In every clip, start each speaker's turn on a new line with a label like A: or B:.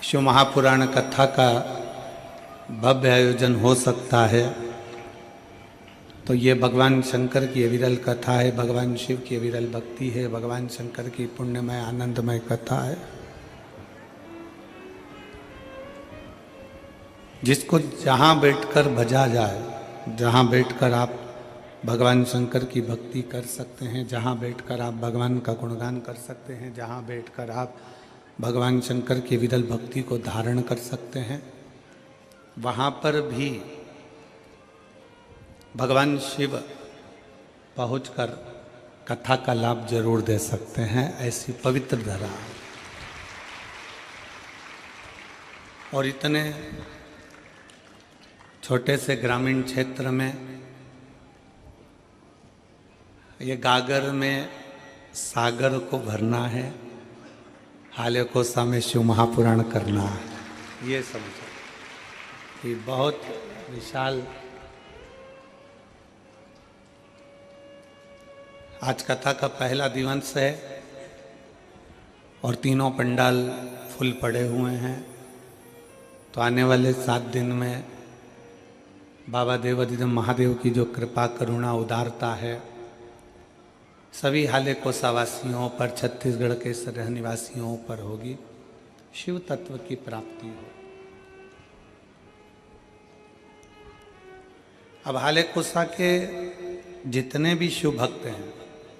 A: शिव महापुराण कथा का भव्य आयोजन हो सकता है तो ये भगवान शंकर की अविरल कथा है, भगवान शिव की अविरल भक्ति है, भगवान शंकर की पुण्यमय आनंदमय कथा है, जिसको जहाँ बैठकर भजा जाए, जहाँ बैठकर आप भगवान शंकर की भक्ति कर सकते हैं, जहाँ बैठकर आप भगवान का गुणगान कर सकते हैं, जहाँ बैठकर आप भगवान शंकर की विरल भक्ति को धारण कर सकते हैं, वहाँ पर भी भगवान शिव पहुंचकर कथा का लाभ जरूर दे सकते हैं। ऐसी पवित्र धरा और इतने छोटे से ग्रामीण क्षेत्र में ये गागर में सागर को भरना है, हाले कोसा में शिव महापुराण करना है, ये समझो। ये बहुत विशाल। आज कथा का पहला दिवस है और तीनों पंडाल फुल पड़े हुए हैं, तो आने वाले 7 दिन में बाबा देवाधिदेव महादेव की जो कृपा करुणा उदारता है सभी हाले कोसावासियों पर, छत्तीसगढ़ के सरह निवासियों पर होगी, शिव तत्व की प्राप्ति हो। अब हाले कोसा के जितने भी शिव भक्त हैं,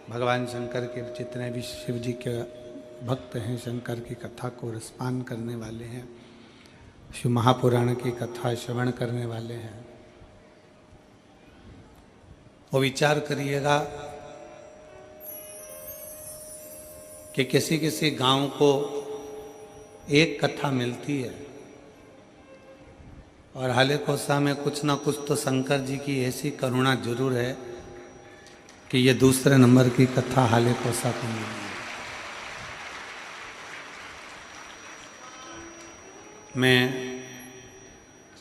A: भगवान शंकर के जितने भी शिव जी के भक्त हैं, शंकर की कथा को रसपान करने वाले हैं, शिव महापुराण की कथा श्रवण करने वाले हैं, वो विचार करिएगा कि किसी किसी गांव को एक कथा मिलती है और हाले कोसा में कुछ ना कुछ तो शंकर जी की ऐसी करुणा जरूर है कि ये दूसरे नंबर की कथा हाले कोसा को मिली है। मैं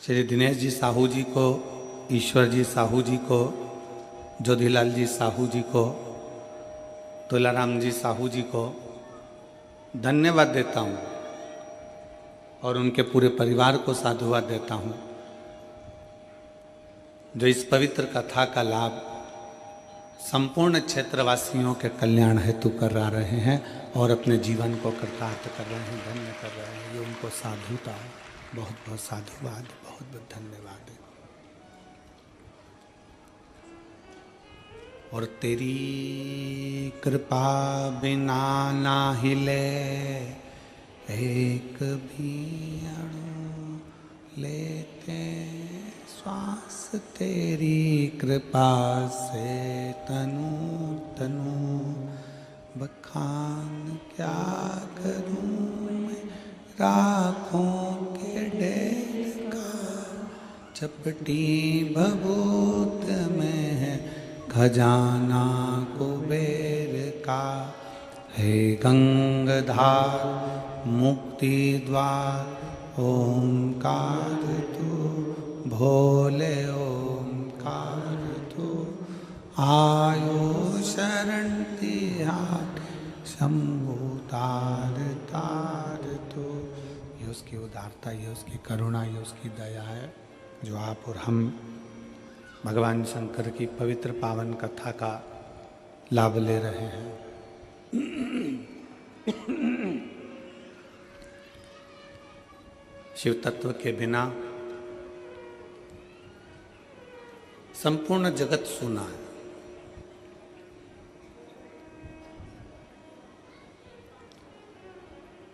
A: श्री दिनेश जी साहू जी को, ईश्वर जी साहू जी को, ज्योतिलाल जी साहू जी को, तुलाराम जी साहू जी को धन्यवाद देता हूँ और उनके पूरे परिवार को साधुवाद देता हूँ जो इस पवित्र कथा का लाभ संपूर्ण क्षेत्रवासियों के कल्याण हेतु करा रहे हैं और अपने जीवन को कृतार्थ कर रहे हैं, धन्य कर रहे हैं। ये उनको साधुता है, बहुत बहुत साधुवाद, बहुत बहुत धन्यवाद है। और तेरी कृपा बिना ना हिले एक भी अणु लेते श्वास, तेरी कृपा से तनु तनु बखान क्या करूं मैं, राखों के ढेर का चपटी भभूत में है खजाना कुबेर का, हे गंगाधार मुक्ति द्वार ओंकार तू, भोले ओंकार तू, आयो शरण तिहार शंभु तार तार तू। ये उसकी उदारता, ये उसकी करुणा, ये उसकी दया है जो आप और हम भगवान शंकर की पवित्र पावन कथा का लाभ ले रहे हैं। शिव तत्व के बिना संपूर्ण जगत सूना है।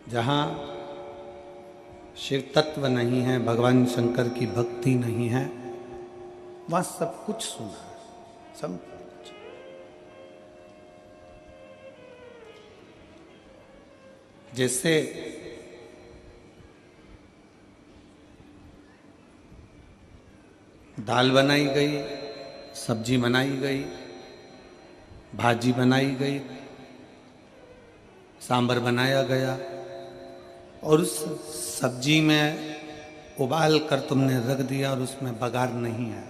A: जहाँ शिव तत्व नहीं है, भगवान शंकर की भक्ति नहीं है, वहाँ सब कुछ सुना है, सब कुछ। जैसे दाल बनाई गई, सब्जी बनाई गई, भाजी बनाई गई, सांभर बनाया गया और उस सब्जी में उबाल कर तुमने रख दिया और उसमें बघार नहीं है,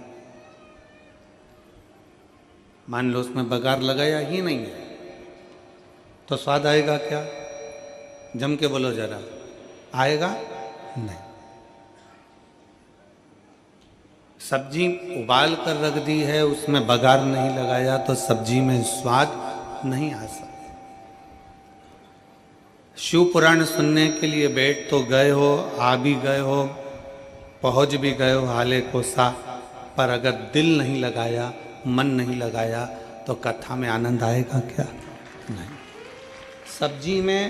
A: मान लो उसमें बघार लगाया ही नहीं है, तो स्वाद आएगा क्या? जम के बोलो जरा, आएगा? नहीं। सब्जी उबाल कर रख दी है, उसमें बघार नहीं लगाया तो सब्जी में स्वाद नहीं आ सकता। शिव पुराण सुनने के लिए बैठ तो गए हो, आ भी गए हो, पहुंच भी गए हो हाले को सा, पर अगर दिल नहीं लगाया, मन नहीं लगाया तो कथा में आनंद आएगा क्या? नहीं। सब्जी में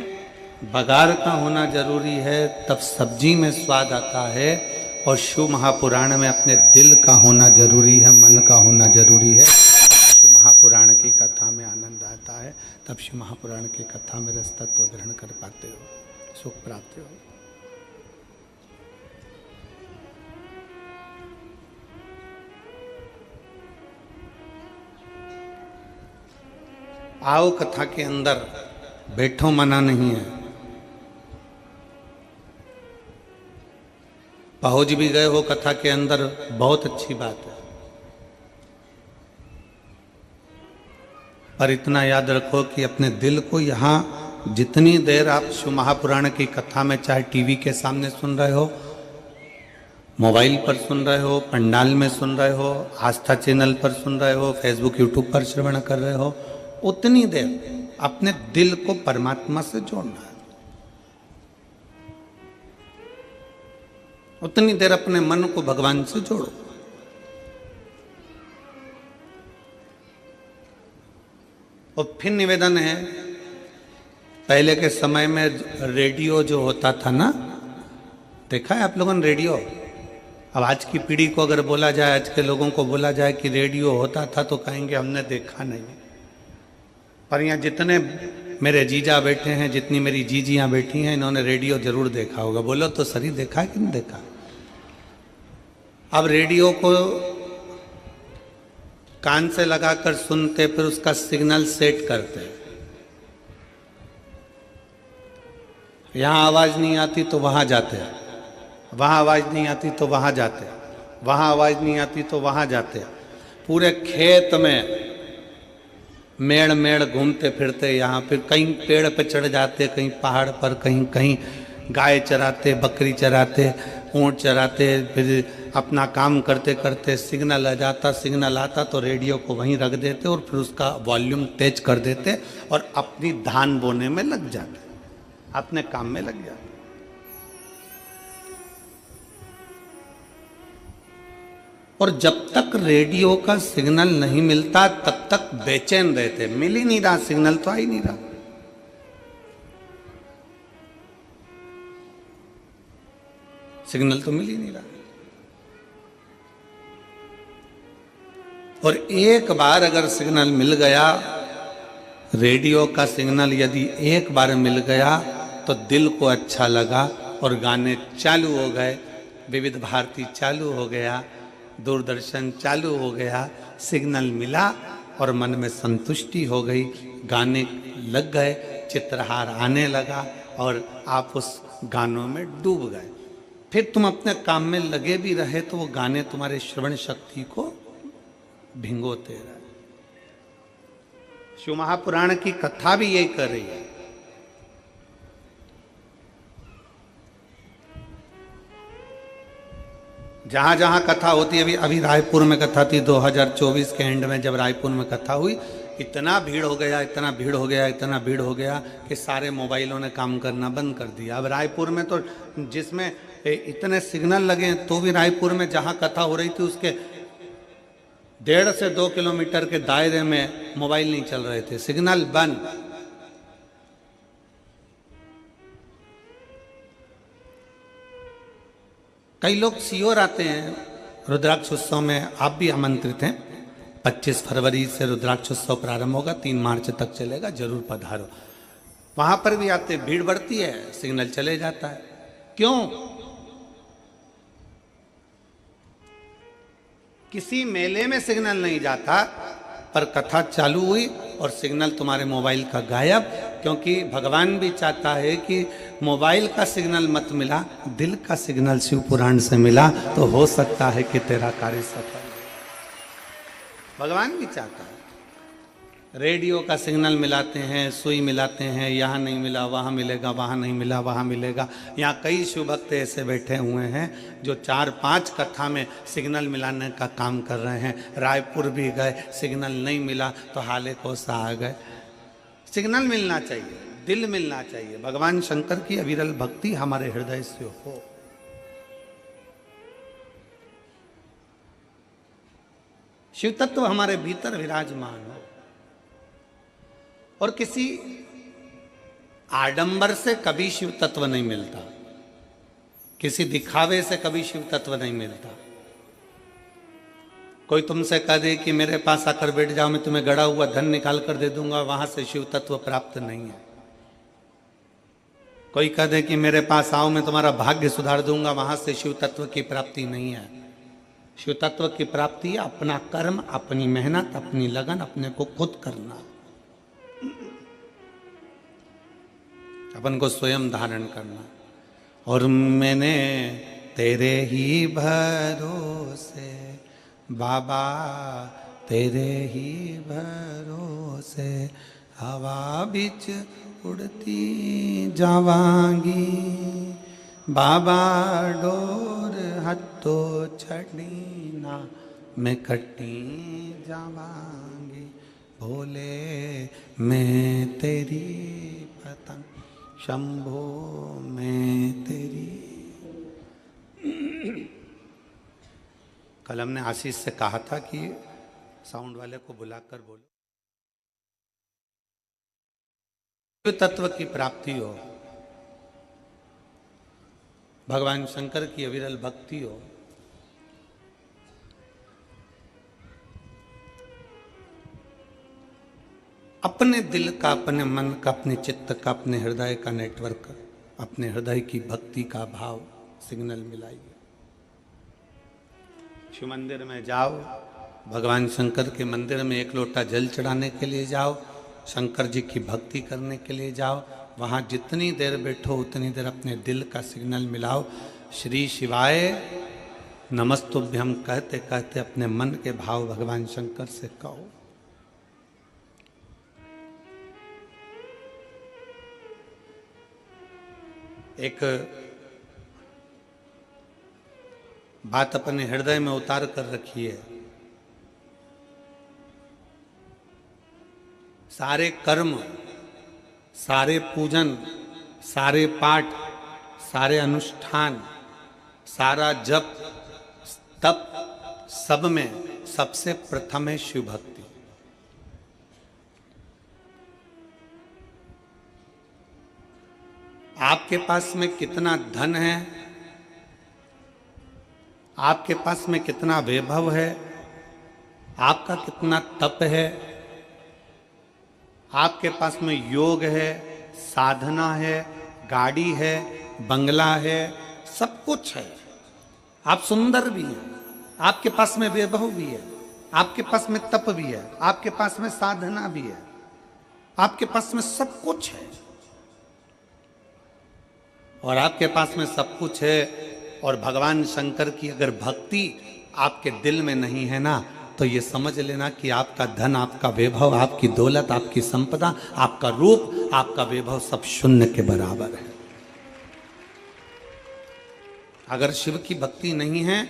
A: बघार का होना जरूरी है, तब सब्जी में स्वाद आता है। और शिव महापुराण में अपने दिल का होना जरूरी है, मन का होना जरूरी है। शिव महापुराण की कथा में आनंद आता है, तब शिव महापुराण की कथा में रस तत्व ग्रहण कर पाते हो, सुख प्राप्त हो। आओ कथा के अंदर, बैठो मना नहीं है। पहुंच भी गए हो कथा के अंदर, बहुत अच्छी बात है। पर इतना याद रखो कि अपने दिल को यहाँ, जितनी देर आप शिव महापुराण की कथा में, चाहे टीवी के सामने सुन रहे हो, मोबाइल पर सुन रहे हो, पंडाल में सुन रहे हो, आस्था चैनल पर सुन रहे हो, फेसबुक यूट्यूब पर श्रवण कर रहे हो, उतनी देर अपने दिल को परमात्मा से जोड़ना है। उतनी देर अपने मन को भगवान से जोड़ो। और फिर निवेदन है, पहले के समय में रेडियो जो होता था ना, देखा है आप लोगों ने रेडियो? अब आज की पीढ़ी को अगर बोला जाए, आज के लोगों को बोला जाए कि रेडियो होता था, तो कहेंगे हमने देखा नहीं। पर यहाँ जितने मेरे जीजा बैठे हैं, जितनी मेरी जीजियाँ बैठी हैं, इन्होंने रेडियो जरूर देखा होगा। बोलो तो सही, देखा है कि नहीं देखा? अब रेडियो को कान से लगाकर सुनते, फिर उसका सिग्नल सेट करते। यहाँ आवाज नहीं आती तो वहां जाते, वहां आवाज नहीं आती तो वहां जाते, वहां आवाज नहीं आती तो वहां जाते। पूरे खेत में मेड़ मेड़ घूमते फिरते, यहाँ फिर कहीं पेड़ पे चढ़ जाते, कहीं पहाड़ पर, कहीं कहीं गाय चराते, बकरी चराते, ऊँट चराते। फिर अपना काम करते करते सिग्नल आ जाता, सिग्नल आता तो रेडियो को वहीं रख देते और फिर उसका वॉल्यूम तेज कर देते और अपनी धान बोने में लग जाते, अपने काम में लग जाते। और जब तक रेडियो का सिग्नल नहीं मिलता तब तक बेचैन रहते। मिल ही नहीं रहा सिग्नल, तो आ ही नहीं रहा। सिग्नल तो मिल ही नहीं रहा। और एक बार अगर सिग्नल मिल गया, रेडियो का सिग्नल यदि एक बार मिल गया तो दिल को अच्छा लगा और गाने चालू हो गए, विविध भारती चालू हो गया, दूरदर्शन चालू हो गया, सिग्नल मिला और मन में संतुष्टि हो गई, गाने लग गए, चित्रहार आने लगा और आप उस गानों में डूब गए। फिर तुम अपने काम में लगे भी रहे तो वो गाने तुम्हारे श्रवण शक्ति को भिंगोते रहे। शिव महापुराण की कथा भी यही कर रही है। जहां जहां कथा होती है, अभी रायपुर में कथा थी 2024 के एंड में, जब रायपुर में कथा हुई, इतना भीड़ हो गया, इतना भीड़ हो गया, इतना भीड़ हो गया कि सारे मोबाइलों ने काम करना बंद कर दिया। अब रायपुर में तो जिसमें इतने सिग्नल लगे तो भी रायपुर में जहां कथा हो रही थी उसके 1.5 से 2 किलोमीटर के दायरे में मोबाइल नहीं चल रहे थे, सिग्नल बंद। कई लोग सीहोर आते हैं रुद्राक्ष उत्सव में, आप भी आमंत्रित हैं। 25 फरवरी से रुद्राक्ष उत्सव प्रारंभ होगा, 3 मार्च तक चलेगा, जरूर पधारो। वहां पर भी आते, भीड़ बढ़ती है, सिग्नल चले जाता है। क्यों? किसी मेले में सिग्नल नहीं जाता, पर कथा चालू हुई और सिग्नल तुम्हारे मोबाइल का गायब। क्योंकि भगवान भी चाहता है कि मोबाइल का सिग्नल मत मिला, दिल का सिग्नल शिव पुराण से मिला तो हो सकता है कि तेरा कार्य सफल हो। भगवान भी चाहता है। रेडियो का सिग्नल मिलाते हैं, सुई मिलाते हैं, यहाँ नहीं मिला वहाँ मिलेगा, वहाँ नहीं मिला वहाँ मिलेगा। यहाँ कई शिव भक्त ऐसे बैठे हुए हैं जो 4-5 कथा में सिग्नल मिलाने का काम कर रहे हैं। रायपुर भी गए, सिग्नल नहीं मिला तो हाले कोसा आ गए। सिग्नल मिलना चाहिए, दिल मिलना चाहिए। भगवान शंकर की अविरल भक्ति हमारे हृदय से हो। शिव तत्व हमारे भीतर विराजमान हो और किसी आडंबर से कभी शिव तत्व नहीं मिलता, किसी दिखावे से कभी शिव तत्व नहीं मिलता। कोई तुमसे कह दे कि मेरे पास आकर बैठ जाओ, मैं तुम्हें गड़ा हुआ धन निकाल कर दे दूंगा, वहां से शिव तत्व प्राप्त नहीं है। कोई कह दे कि मेरे पास आओ, मैं तुम्हारा भाग्य सुधार दूंगा, वहां से शिव तत्व की प्राप्ति नहीं है। शिव तत्व की प्राप्ति अपना कर्म, अपनी मेहनत, अपनी लगन, अपने को खुद करना, अपन को स्वयं धारण करना। और मैंने तेरे ही भरोसे बाबा, तेरे ही भरोसे हवा बिच उड़ती जावांगी, बाबा डोर हथो छड़ी ना मैं कटी जावांगी, भोले मैं तेरी पतंग, शंभो मैं तेरी। कल हमने आशीष से कहा था कि साउंड वाले को बुलाकर बोलो, तत्व की प्राप्ति हो, भगवान शंकर की अविरल भक्ति हो। अपने दिल का, अपने मन का, अपने चित्त का, अपने हृदय का नेटवर्क, अपने हृदय की भक्ति का भाव सिग्नल मिलाइए। शिव मंदिर में जाओ, भगवान शंकर के मंदिर में एक लोटा जल चढ़ाने के लिए जाओ, शंकर जी की भक्ति करने के लिए जाओ। वहाँ जितनी देर बैठो उतनी देर अपने दिल का सिग्नल मिलाओ। श्री शिवाय नमस्तुभ्यम कहते कहते अपने मन के भाव भगवान शंकर से कहो। एक बात अपने हृदय में उतार कर रखिए, सारे कर्म, सारे पूजन, सारे पाठ, सारे अनुष्ठान, सारा जप तप, सब में सबसे प्रथम है शिव भक्ति। आपके पास में कितना धन है, आपके पास में कितना वैभव है, आपका कितना तप है, आपके पास में योग है, साधना है, गाड़ी है, बंगला है, सब कुछ है, आप सुंदर भी हैं, आपके पास में वैभव भी है, आपके पास में तप भी है, आपके पास में साधना भी है, आपके पास में सब कुछ है। और आपके पास में सब कुछ है और भगवान शंकर की अगर भक्ति आपके दिल में नहीं है ना, तो ये समझ लेना कि आपका धन, आपका वैभव, आपकी दौलत, आपकी संपदा, आपका रूप, आपका वैभव सब शून्य के बराबर है। अगर शिव की भक्ति नहीं है,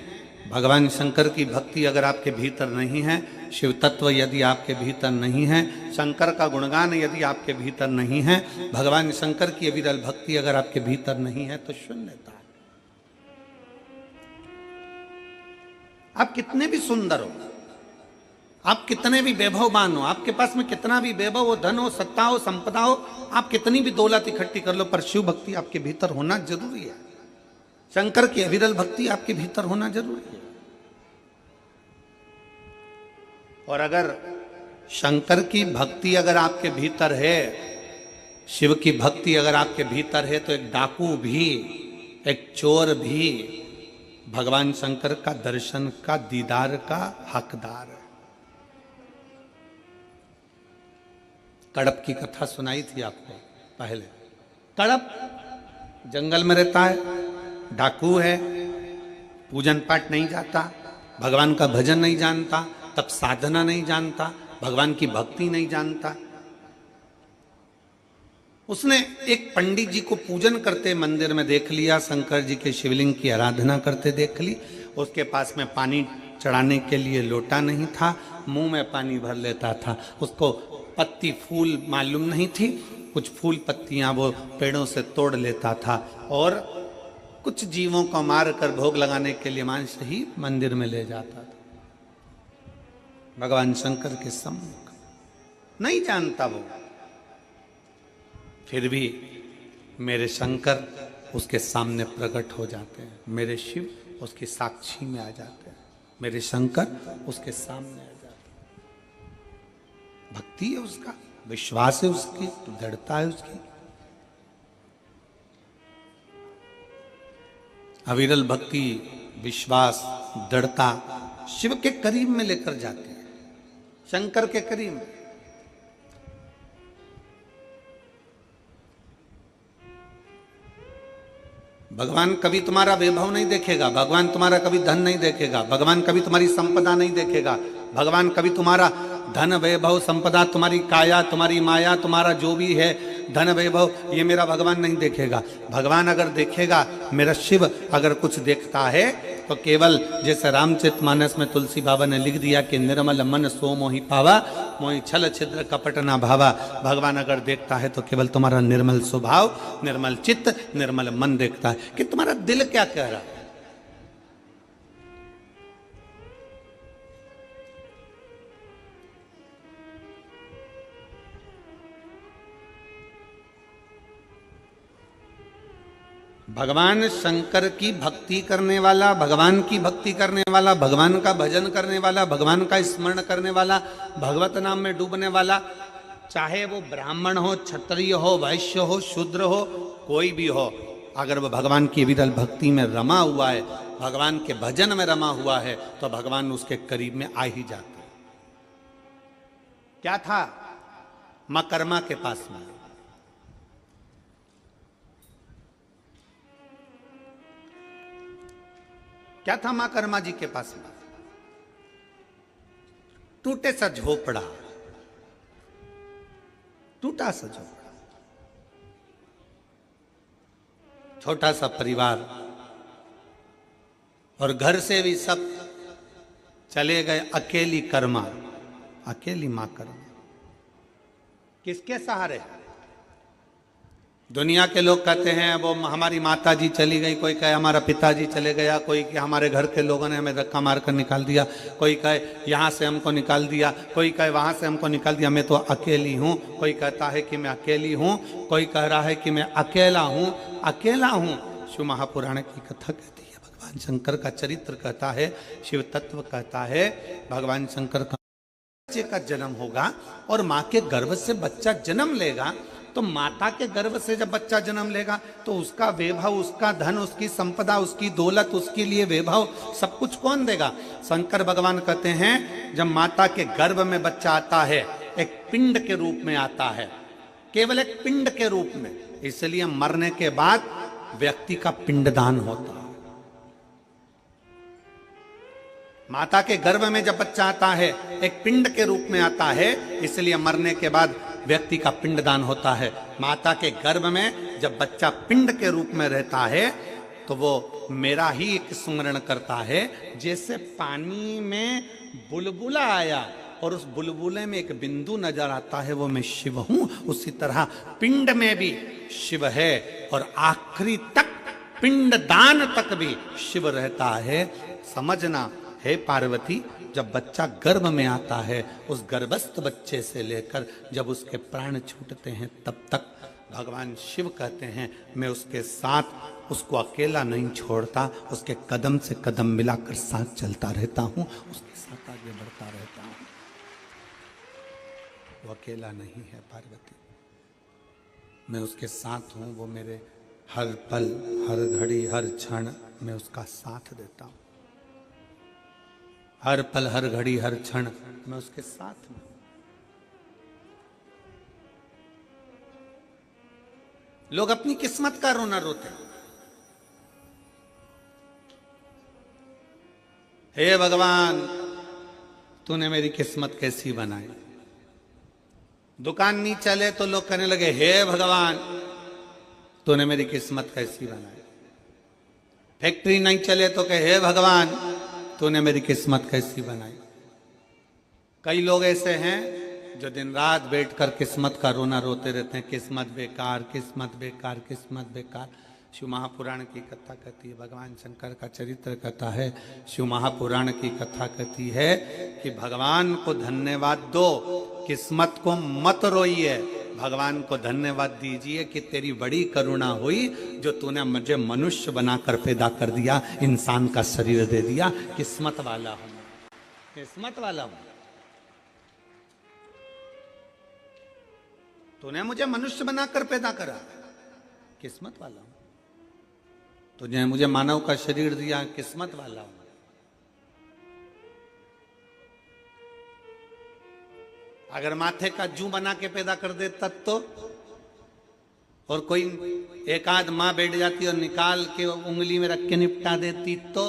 A: भगवान शंकर की भक्ति अगर आपके भीतर नहीं है, शिव तत्व यदि आपके भीतर नहीं है, शंकर का गुणगान यदि आपके भीतर नहीं है, भगवान शंकर की अविरल भक्ति अगर आपके भीतर नहीं है, तो शून्यता। आप कितने भी सुंदर हो, आप कितने भी वैभववान हो, आपके पास में कितना भी वैभव हो, धन हो, सत्ता हो, संपदा हो, आप कितनी भी दौलत इकट्ठी कर लो, पर शिव भक्ति आपके भीतर होना जरूरी है। शंकर की अविरल भक्ति आपके भीतर होना जरूरी है। और अगर शंकर की भक्ति अगर आपके भीतर है, शिव की भक्ति अगर आपके भीतर है, तो एक डाकू भी, एक चोर भी भगवान शंकर का दर्शन का, दीदार का हकदार है। कड़प की कथा सुनाई थी आपको पहले। कड़प जंगल में रहता है, डाकू है, पूजन पाठ नहीं जाता, भगवान का भजन नहीं जानता, तब साधना नहीं जानता, भगवान की भक्ति नहीं जानता। उसने एक पंडित जी को पूजन करते मंदिर में देख लिया, शंकर जी के शिवलिंग की आराधना करते देख ली। उसके पास में पानी चढ़ाने के लिए लोटा नहीं था, मुंह में पानी भर लेता था। उसको पत्ती फूल मालूम नहीं थी, कुछ फूल पत्तियां वो पेड़ों से तोड़ लेता था और कुछ जीवों को मार कर भोग लगाने के लिए मांस ही मंदिर में ले जाता था। भगवान शंकर के सम्मुख नहीं जानता वो, फिर भी मेरे शंकर उसके सामने प्रकट हो जाते हैं, मेरे शिव उसकी साक्षी में आ जाते हैं, मेरे शंकर उसके सामने आ जाते हैं। भक्ति है उसका, विश्वास है उसकी, दृढ़ता है उसकी। अविरल भक्ति, विश्वास, दृढ़ता शिव के करीब में लेकर जाते हैं, शंकर के करीब। भगवान कभी तुम्हारा वैभव नहीं देखेगा, भगवान तुम्हारा कभी धन नहीं देखेगा, भगवान कभी तुम्हारी संपदा नहीं देखेगा, भगवान कभी तुम्हारा धन वैभव संपदा, तुम्हारी काया, तुम्हारी माया, तुम्हारा जो भी है धन वैभव, ये मेरा भगवान नहीं देखेगा। भगवान अगर देखेगा, मेरा शिव अगर कुछ देखता है तो केवल जैसे रामचरितमानस में तुलसी बाबा ने लिख दिया कि निर्मल मन सो मोहि पावा, मोहि छल छिद्र कपट ना भावा। भगवान अगर देखता है तो केवल तुम्हारा निर्मल स्वभाव, निर्मल चित्त, निर्मल मन देखता है कि तुम्हारा दिल क्या कह रहा है। भगवान शंकर की भक्ति करने वाला, भगवान की भक्ति करने वाला, भगवान का भजन करने वाला, भगवान का स्मरण करने वाला, भगवत नाम में डूबने वाला, चाहे वो ब्राह्मण हो, क्षत्रिय हो, वैश्य हो, शूद्र हो, कोई भी हो, अगर वो भगवान की विरल भक्ति में रमा हुआ है, भगवान के भजन में रमा हुआ है, तो भगवान उसके करीब में आ ही जाता है। क्या था मकरमा के पास में, क्या था मां कर्मा जी के पास में? टूटे सा झोपड़ा, टूटा सा झोपड़ा, छोटा सा परिवार, और घर से भी सब चले गए, अकेली कर्मा, अकेली मां कर्मा। किसके सहारे? दुनिया के लोग कहते हैं वो हमारी माता जी चली गई, कोई कहे हमारा पिताजी चले गया, कोई कि हमारे घर के लोगों ने हमें धक्का मारकर निकाल दिया, कोई कहे यहाँ से हमको निकाल दिया, कोई कहे वहाँ से हमको निकाल दिया, मैं तो अकेली हूँ। कोई कहता है कि मैं अकेली हूँ, कोई कह रहा है कि मैं अकेला हूँ, अकेला हूँ। शिव महापुराण की कथा कहती है, भगवान शंकर का चरित्र कहता है, शिव तत्व कहता है, भगवान शंकर का बच्चे का जन्म होगा और माँ के गर्भ से बच्चा जन्म लेगा, तो माता के गर्भ से जब बच्चा जन्म लेगा तो उसका वैभव, उसका धन, उसकी संपदा, उसकी दौलत, उसके लिए वैभव सब कुछ कौन देगा? शंकर भगवान कहते हैं जब माता के गर्भ में बच्चा आता है, एक पिंड के रूप में आता है, केवल एक पिंड के रूप में, इसलिए मरने के बाद व्यक्ति का पिंडदान होता है। माता के गर्भ में जब बच्चा आता है एक पिंड के रूप में आता है, इसलिए मरने के बाद व्यक्ति का पिंडदान होता है। माता के गर्भ में जब बच्चा पिंड के रूप में रहता है तो वो मेरा ही एक स्मरण करता है, जैसे पानी में बुलबुला आया और उस बुलबुले में एक बिंदु नजर आता है, वो मैं शिव हूं, उसी तरह पिंड में भी शिव है और आखिरी तक पिंडदान तक भी शिव रहता है। समझना हे पार्वती, जब बच्चा गर्भ में आता है, उस गर्भस्थ बच्चे से लेकर जब उसके प्राण छूटते हैं तब तक भगवान शिव कहते हैं मैं उसके साथ, उसको अकेला नहीं छोड़ता, उसके कदम से कदम मिलाकर साथ चलता रहता हूं, उसके साथ आगे बढ़ता रहता हूं। वो अकेला नहीं है पार्वती, मैं उसके साथ हूं, वो मेरे हर पल, हर घड़ी, हर क्षण मैं उसका साथ देता हूं, हर पल, हर घड़ी, हर क्षण मैं उसके साथ में। लोग अपनी किस्मत का रोना रोते हैं, हे भगवान तूने मेरी किस्मत कैसी बनाई, दुकान नहीं चले तो लोग कहने लगे हे भगवान तूने मेरी किस्मत कैसी बनाई। फैक्ट्री नहीं चले तो कहे हे भगवान तूने मेरी किस्मत कैसी बनाई। कई लोग ऐसे हैं जो दिन रात बैठकर किस्मत का रोना रोते रहते हैं, किस्मत बेकार, किस्मत बेकार, किस्मत बेकार। शिव महापुराण की कथा कहती है, भगवान शंकर का चरित्र कथा है, शिव महापुराण की कथा कहती है कि भगवान को धन्यवाद दो, किस्मत को मत रोइए, भगवान को धन्यवाद दीजिए कि तेरी बड़ी करुणा हुई जो तूने मुझे मनुष्य बनाकर पैदा कर दिया, इंसान का शरीर दे दिया। किस्मत वाला हूं, किस्मत वाला हूं, तूने मुझे मनुष्य बनाकर पैदा करा, किस्मत वाला हूं। तुझे मुझे मानव का शरीर दिया, किस्मत वाला हूं। अगर माथे का जू बना के पैदा कर दे तब तो, और कोई एक आध मां बैठ जाती और निकाल के उंगली में रख के निपटा देती तो,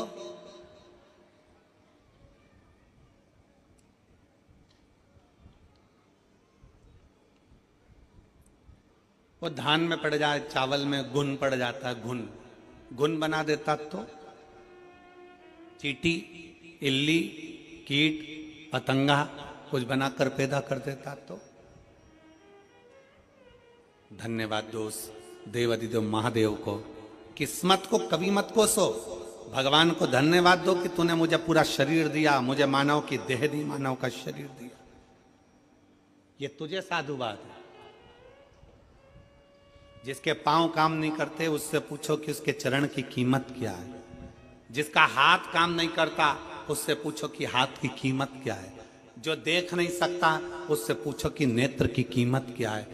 A: वो धान में पड़ जाए, चावल में घुन पड़ जाता है, घुन बना देता तो, चींटी, इल्ली, कीट, पतंगा कुछ बनाकर पैदा कर देता तो। धन्यवाद दोस्त देवादिदेव महादेव को, किस्मत को कभी मत कोसो, भगवान को धन्यवाद दो कि तूने मुझे पूरा शरीर दिया, मुझे मानव की देह दी, मानव का शरीर दिया। ये तुझे साधुवाद है। जिसके पांव काम नहीं करते उससे पूछो कि उसके चरण की कीमत क्या है। जिसका हाथ काम नहीं करता उससे पूछो कि हाथ की कीमत क्या है। जो देख नहीं सकता उससे पूछो कि नेत्र की कीमत क्या है।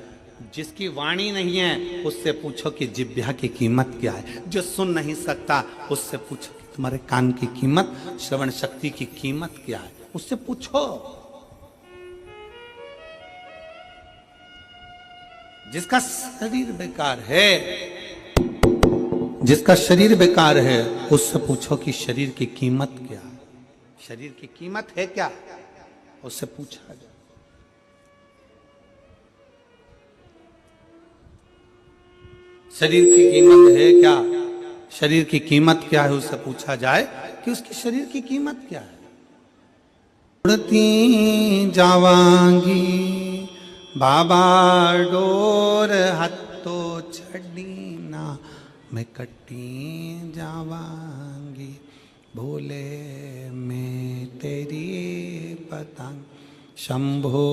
A: जिसकी वाणी नहीं है उससे पूछो कि जिह्वा की कीमत क्या है। जो सुन नहीं सकता उससे पूछो कि तुम्हारे कान की कीमत, श्रवण शक्ति की कीमत क्या है, उससे पूछो। जिसका शरीर बेकार है, जिसका शरीर बेकार है उससे पूछो कि शरीर की कीमत क्या है, शरीर की कीमत है क्या, उससे पूछा जाए। शरीर की कीमत है क्या, शरीर की कीमत क्या है, उससे पूछा जाए कि उसकी शरीर की कीमत क्या है। उड़ती जावांगी बाबा डोर हत्तो छड़ी ना, मैं कटी जावांगी भोले मैं तेरी पतंग, शंभो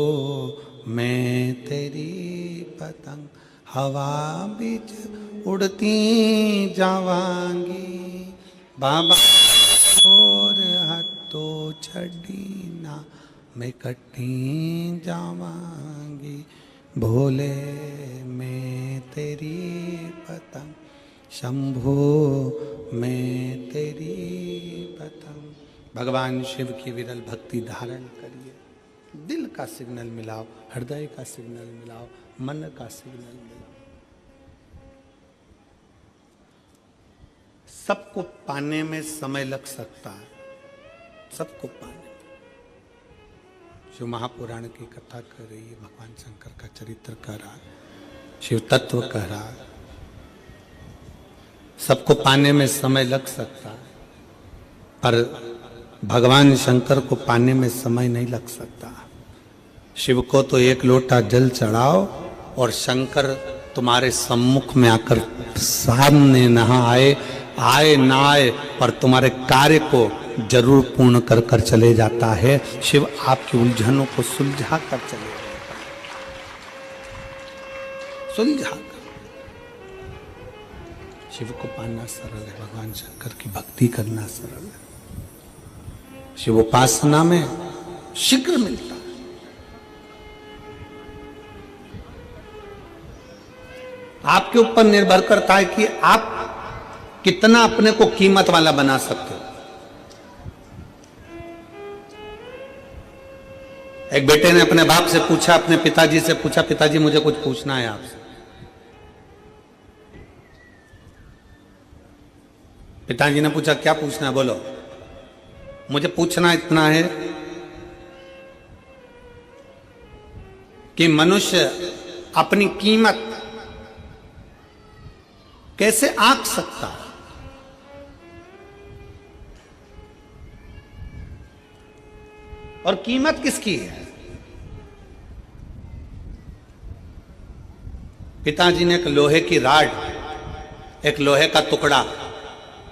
A: मैं तेरी पतंग, हवा बीच उड़ती जावांगी बाबा डोर हत्तो छड़ी ना, मैं कटी जावांगी भोले मैं तेरी पतंग, शंभो मैं तेरी पतंग। भगवान शिव की विरल भक्ति धारण करिए। दिल का सिग्नल मिलाओ, हृदय का सिग्नल मिलाओ, मन का सिग्नल मिलाओ। सबको पाने में समय लग सकता है, सबको पाने। शिव महापुराण की कथा कर रही है, भगवान शंकर का चरित्र कह रहा है, शिव तत्व कह रहा है। सबको पाने में समय लग सकता है, पर भगवान शंकर को पाने में समय नहीं लग सकता। शिव को तो एक लोटा जल चढ़ाओ और शंकर तुम्हारे सम्मुख में आकर सामने नहा आए, आए ना आए पर तुम्हारे कार्य को जरूर पूर्ण कर कर चले जाता है। शिव आपकी उलझनों को सुलझा कर चले जाता है, सुलझा कर। शिव को पाना सरल है, भगवान शंकर की भक्ति करना सरल है। शिव उपासना में शीघ्र मिलता है। आपके ऊपर निर्भर करता है कि आप कितना अपने को कीमत वाला बना सकते हो। एक बेटे ने अपने बाप से पूछा, अपने पिताजी से पूछा, पिताजी मुझे कुछ पूछना है आपसे। पिताजी ने पूछा क्या पूछना है, बोलो। मुझे पूछना इतना है कि मनुष्य अपनी कीमत कैसे आंक सकता है। और कीमत किसकी है? पिताजी ने एक लोहे की राड, एक लोहे का टुकड़ा,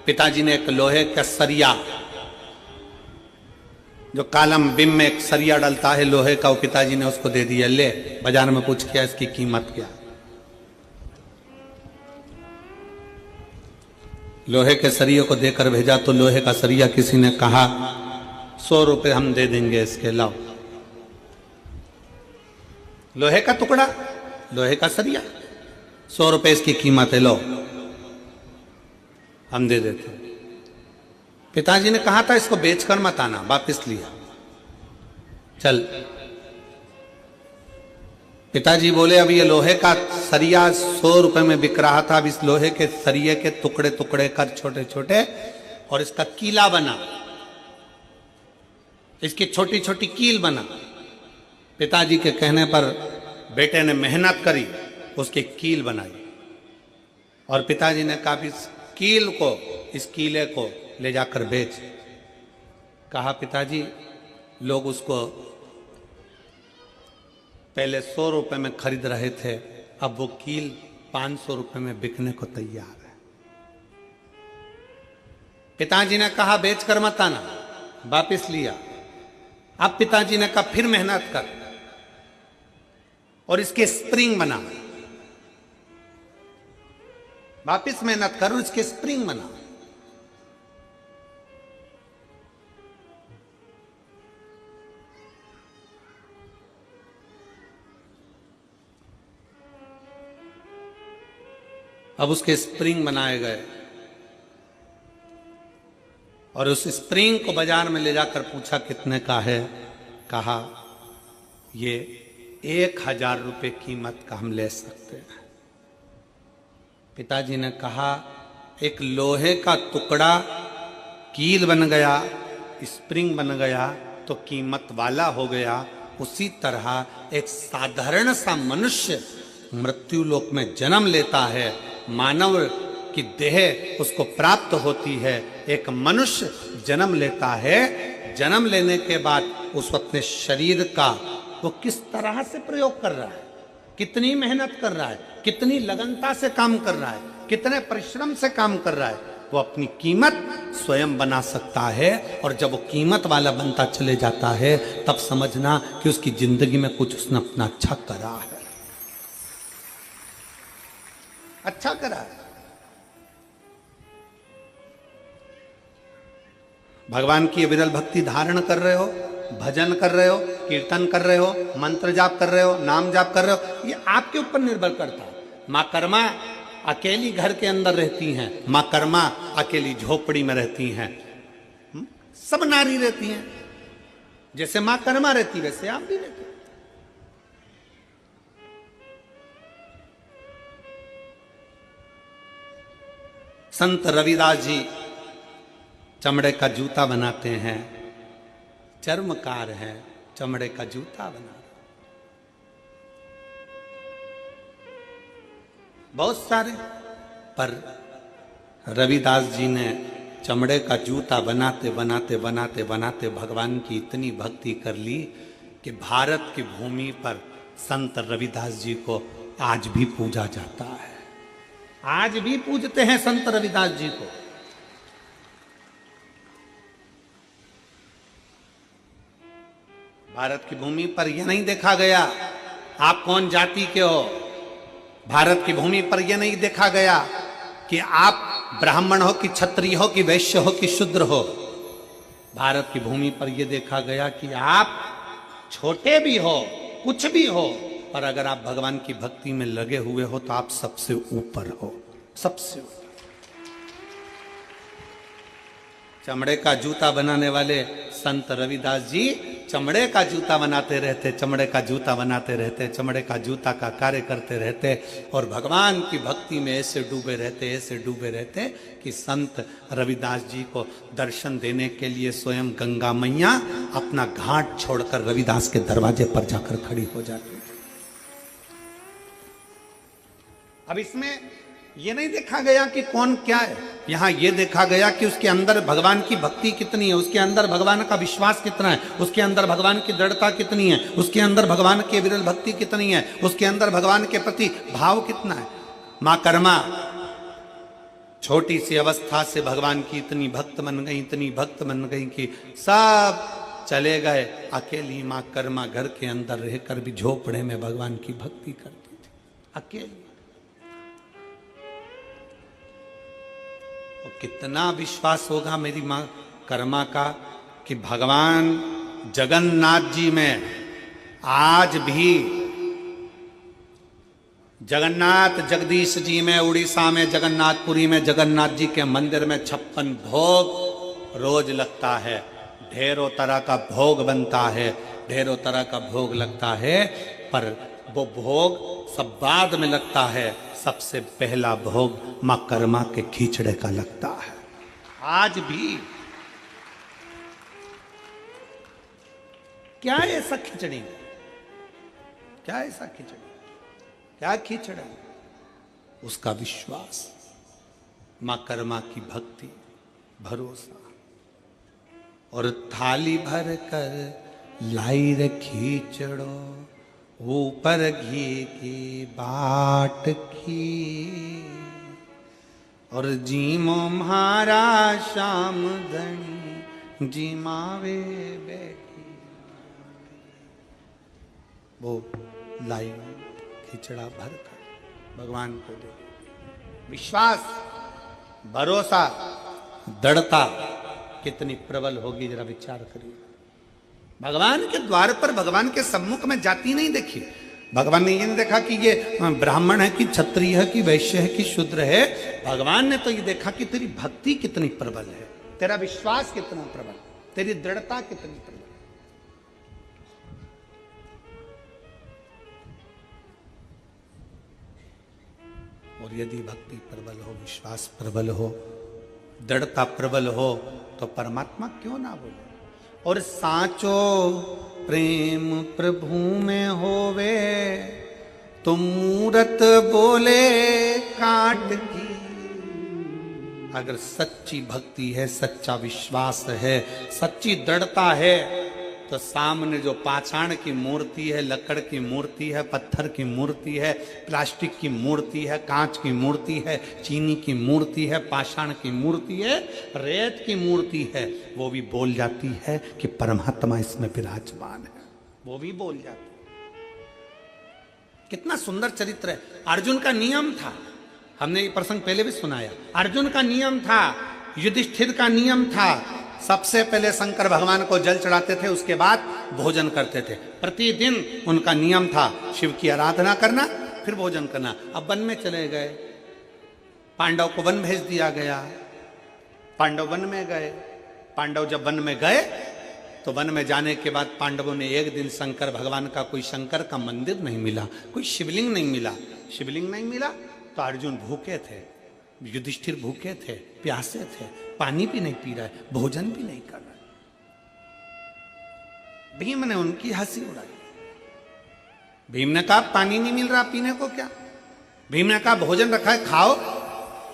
A: पिताजी ने एक लोहे का सरिया, जो कालम बिम में एक सरिया डलता है लोहे का, वो पिताजी ने उसको दे दिया, ले बाजार में पूछ किया इसकी कीमत क्या। लोहे के सरिये को देकर भेजा तो लोहे का सरिया किसी ने कहा 100 रुपए हम दे देंगे इसके, लाओ। लोहे का टुकड़ा, लोहे का सरिया, 100 रुपए इसकी कीमत है, लो हम दे देते। पिताजी ने कहा था इसको बेचकर मत आना, वापिस लिया, चल। पिताजी बोले अब ये लोहे का सरिया 100 रुपए में बिक रहा था, अब इस लोहे के सरिये के टुकड़े टुकड़े कर छोटे छोटे और इसका कीला बना, इसकी छोटी छोटी कील बना। पिताजी के कहने पर बेटे ने मेहनत करी, उसकी कील बनाई। और पिताजी ने कहा इस कील को, इस कीले को ले जाकर बेच। कहा पिताजी लोग उसको पहले 100 रुपए में खरीद रहे थे, अब वो कील 500 रुपए में बिकने को तैयार है। पिताजी ने कहा बेचकर मत आना, वापिस लिया। अब पिताजी ने कहा फिर मेहनत कर और इसके स्प्रिंग बना, वापिस मेहनत कर और इसके स्प्रिंग बना। अब उसके स्प्रिंग बनाए गए और उस स्प्रिंग को बाजार में ले जाकर पूछा कितने का है। कहा ये 1000 रुपए कीमत का हम ले सकते हैं। पिताजी ने कहा एक लोहे का टुकड़ा कील बन गया, स्प्रिंग बन गया तो कीमत वाला हो गया। उसी तरह एक साधारण सा मनुष्य मृत्यु लोक में जन्म लेता है, मानव की देह उसको प्राप्त होती है। एक मनुष्य जन्म लेता है, जन्म लेने के बाद उस अपने शरीर का वो किस तरह से प्रयोग कर रहा है, कितनी मेहनत कर रहा है, कितनी लगनता से काम कर रहा है, कितने परिश्रम से काम कर रहा है, वो अपनी कीमत स्वयं बना सकता है। और जब वो कीमत वाला बनता चले जाता है तब समझना कि उसकी जिंदगी में कुछ उसने अपना अच्छा करा है, अच्छा करा है। भगवान की विरल भक्ति धारण कर रहे हो, भजन कर रहे हो, कीर्तन कर रहे हो, मंत्र जाप कर रहे हो, नाम जाप कर रहे हो, ये आपके ऊपर निर्भर करता है। मां कर्मा अकेली घर के अंदर रहती हैं, मां कर्मा अकेली झोपड़ी में रहती हैं, सब नारी रहती हैं। जैसे मां कर्मा रहती वैसे आप भी रहते। संत रविदास जी चमड़े का जूता बनाते हैं, चर्मकार हैं, चमड़े का जूता बना रहे। बहुत सारे, पर रविदास जी ने चमड़े का जूता बनाते बनाते बनाते बनाते भगवान की इतनी भक्ति कर ली कि भारत की भूमि पर संत रविदास जी को आज भी पूजा जाता है। आज भी पूजते हैं संत रविदास जी को। भारत की भूमि पर यह नहीं देखा गया आप कौन जाति के हो। भारत की भूमि पर यह नहीं देखा गया कि आप ब्राह्मण हो कि क्षत्रिय हो कि वैश्य हो कि शूद्र हो। भारत की भूमि पर यह देखा गया कि आप छोटे भी हो, कुछ भी हो, पर अगर आप भगवान की भक्ति में लगे हुए हो तो आप सबसे ऊपर हो, सबसे ऊपर। चमड़े का जूता बनाने वाले संत रविदास जी चमड़े का जूता बनाते रहते, चमड़े का जूता बनाते रहते, चमड़े का जूता का कार्य करते रहते और भगवान की भक्ति में ऐसे डूबे रहते, ऐसे डूबे रहते कि संत रविदास जी को दर्शन देने के लिए स्वयं गंगा मैया अपना घाट छोड़कर रविदास के दरवाजे पर जाकर खड़ी हो जाती। अब इसमें ये नहीं देखा गया कि कौन क्या है, यहां ये देखा गया कि उसके अंदर भगवान की भक्ति कितनी है, उसके अंदर भगवान का विश्वास कितना है, उसके अंदर भगवान की दृढ़ता कितनी है, उसके अंदर भगवान की विरल भक्ति कितनी है, उसके अंदर भगवान के प्रति भाव कितना है। मां कर्मा छोटी सी अवस्था से भगवान की इतनी भक्त बन गई, इतनी भक्त बन गई कि सब चले गए, अकेली मां कर्मा घर के अंदर रहकर भी झोपड़े में भगवान की भक्ति करती थी, अकेली। तो कितना विश्वास होगा मेरी मां कर्मा का कि भगवान जगन्नाथ जी में आज भी, जगन्नाथ जगदीश जी में उड़ीसा में जगन्नाथपुरी में जगन्नाथ जी के मंदिर में 56 भोग रोज लगता है, ढेरों तरह का भोग बनता है, ढेरों तरह का भोग लगता है, पर वो भोग सब बाद में लगता है, सबसे पहला भोग मां कर्मा के खिचड़े का लगता है। आज भी क्या ऐसा खिचड़ी, क्या ऐसा खिचड़ी, क्या खिचड़ा, उसका विश्वास, मां कर्मा की भक्ति, भरोसा। और थाली भर कर लाई रे खिचड़ो, ऊपर घी की बाट की, और जीमो म्हारा श्याम धनी, जीमावे बैठी। वो लाई खिचड़ा भरकर भगवान को दे, विश्वास, भरोसा, दृढ़ता कितनी प्रबल होगी, जरा विचार करिए। भगवान के द्वार पर, भगवान के सम्मुख में जाती नहीं देखी, भगवान ने ये नहीं देखा कि ये ब्राह्मण है कि क्षत्रिय है कि वैश्य है कि शूद्र है, भगवान ने तो ये देखा कि तेरी भक्ति कितनी प्रबल है, तेरा विश्वास कितना प्रबल, तेरी दृढ़ता कितनी प्रबल। और यदि भक्ति प्रबल हो, विश्वास प्रबल हो, दृढ़ता प्रबल हो, तो परमात्मा क्यों ना बोले। और साचो प्रेम प्रभु में होवे, तो मूरत बोले काट की। अगर सच्ची भक्ति है, सच्चा विश्वास है, सच्ची दृढ़ता है, तो सामने जो पाषाण की मूर्ति है, लकड़ की मूर्ति है, पत्थर की मूर्ति है, प्लास्टिक की मूर्ति है, कांच की मूर्ति है, चीनी की मूर्ति है, पाषाण की मूर्ति है, रेत की मूर्ति है, वो भी बोल जाती है कि परमात्मा इसमें विराजमान है, वो भी बोल जाती है। कितना सुंदर चरित्र है। अर्जुन का नियम था, हमने ये प्रसंग पहले भी सुनाया, अर्जुन का नियम था, युधिष्ठिर का नियम था, सबसे पहले शंकर भगवान को जल चढ़ाते थे, उसके बाद भोजन करते थे। प्रतिदिन उनका नियम था शिव की आराधना करना, फिर भोजन करना। अब वन में चले गए, पांडव को वन भेज दिया गया, पांडव वन में गए। पांडव जब वन में गए तो वन में जाने के बाद पांडवों ने एक दिन शंकर भगवान का, कोई शंकर का मंदिर नहीं मिला, कोई शिवलिंग नहीं मिला, शिवलिंग नहीं मिला, तो अर्जुन भूखे थे, युधिष्ठिर भूखे थे, प्यासे थे, पानी भी नहीं पी रहे, भोजन भी नहीं कर रहे। भीम ने उनकी हंसी उड़ाई। भीम ने कहा पानी नहीं मिल रहा पीने को क्या, भीम ने कहा भोजन रखा है खाओ।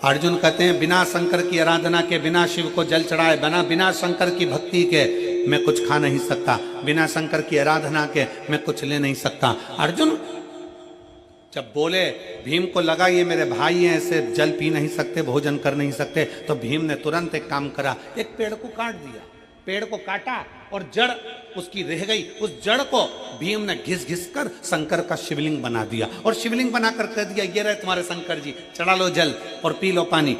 A: अर्जुन कहते हैं बिना शंकर की आराधना के, बिना शिव को जल चढ़ाए, बिना शंकर की भक्ति के मैं कुछ खा नहीं सकता, बिना शंकर की आराधना के मैं कुछ ले नहीं सकता। अर्जुन जब बोले, भीम को लगा ये मेरे भाई हैं, ऐसे जल पी नहीं सकते, भोजन कर नहीं सकते, तो भीम ने तुरंत एक काम करा, एक पेड़ को काट दिया, पेड़ को काटा और जड़ उसकी रह गई, उस जड़ को भीम ने घिस घिस कर शंकर का शिवलिंग बना दिया, और शिवलिंग बनाकर कह दिया ये रहे तुम्हारे शंकर जी, चढ़ा लो जल और पी लो पानी।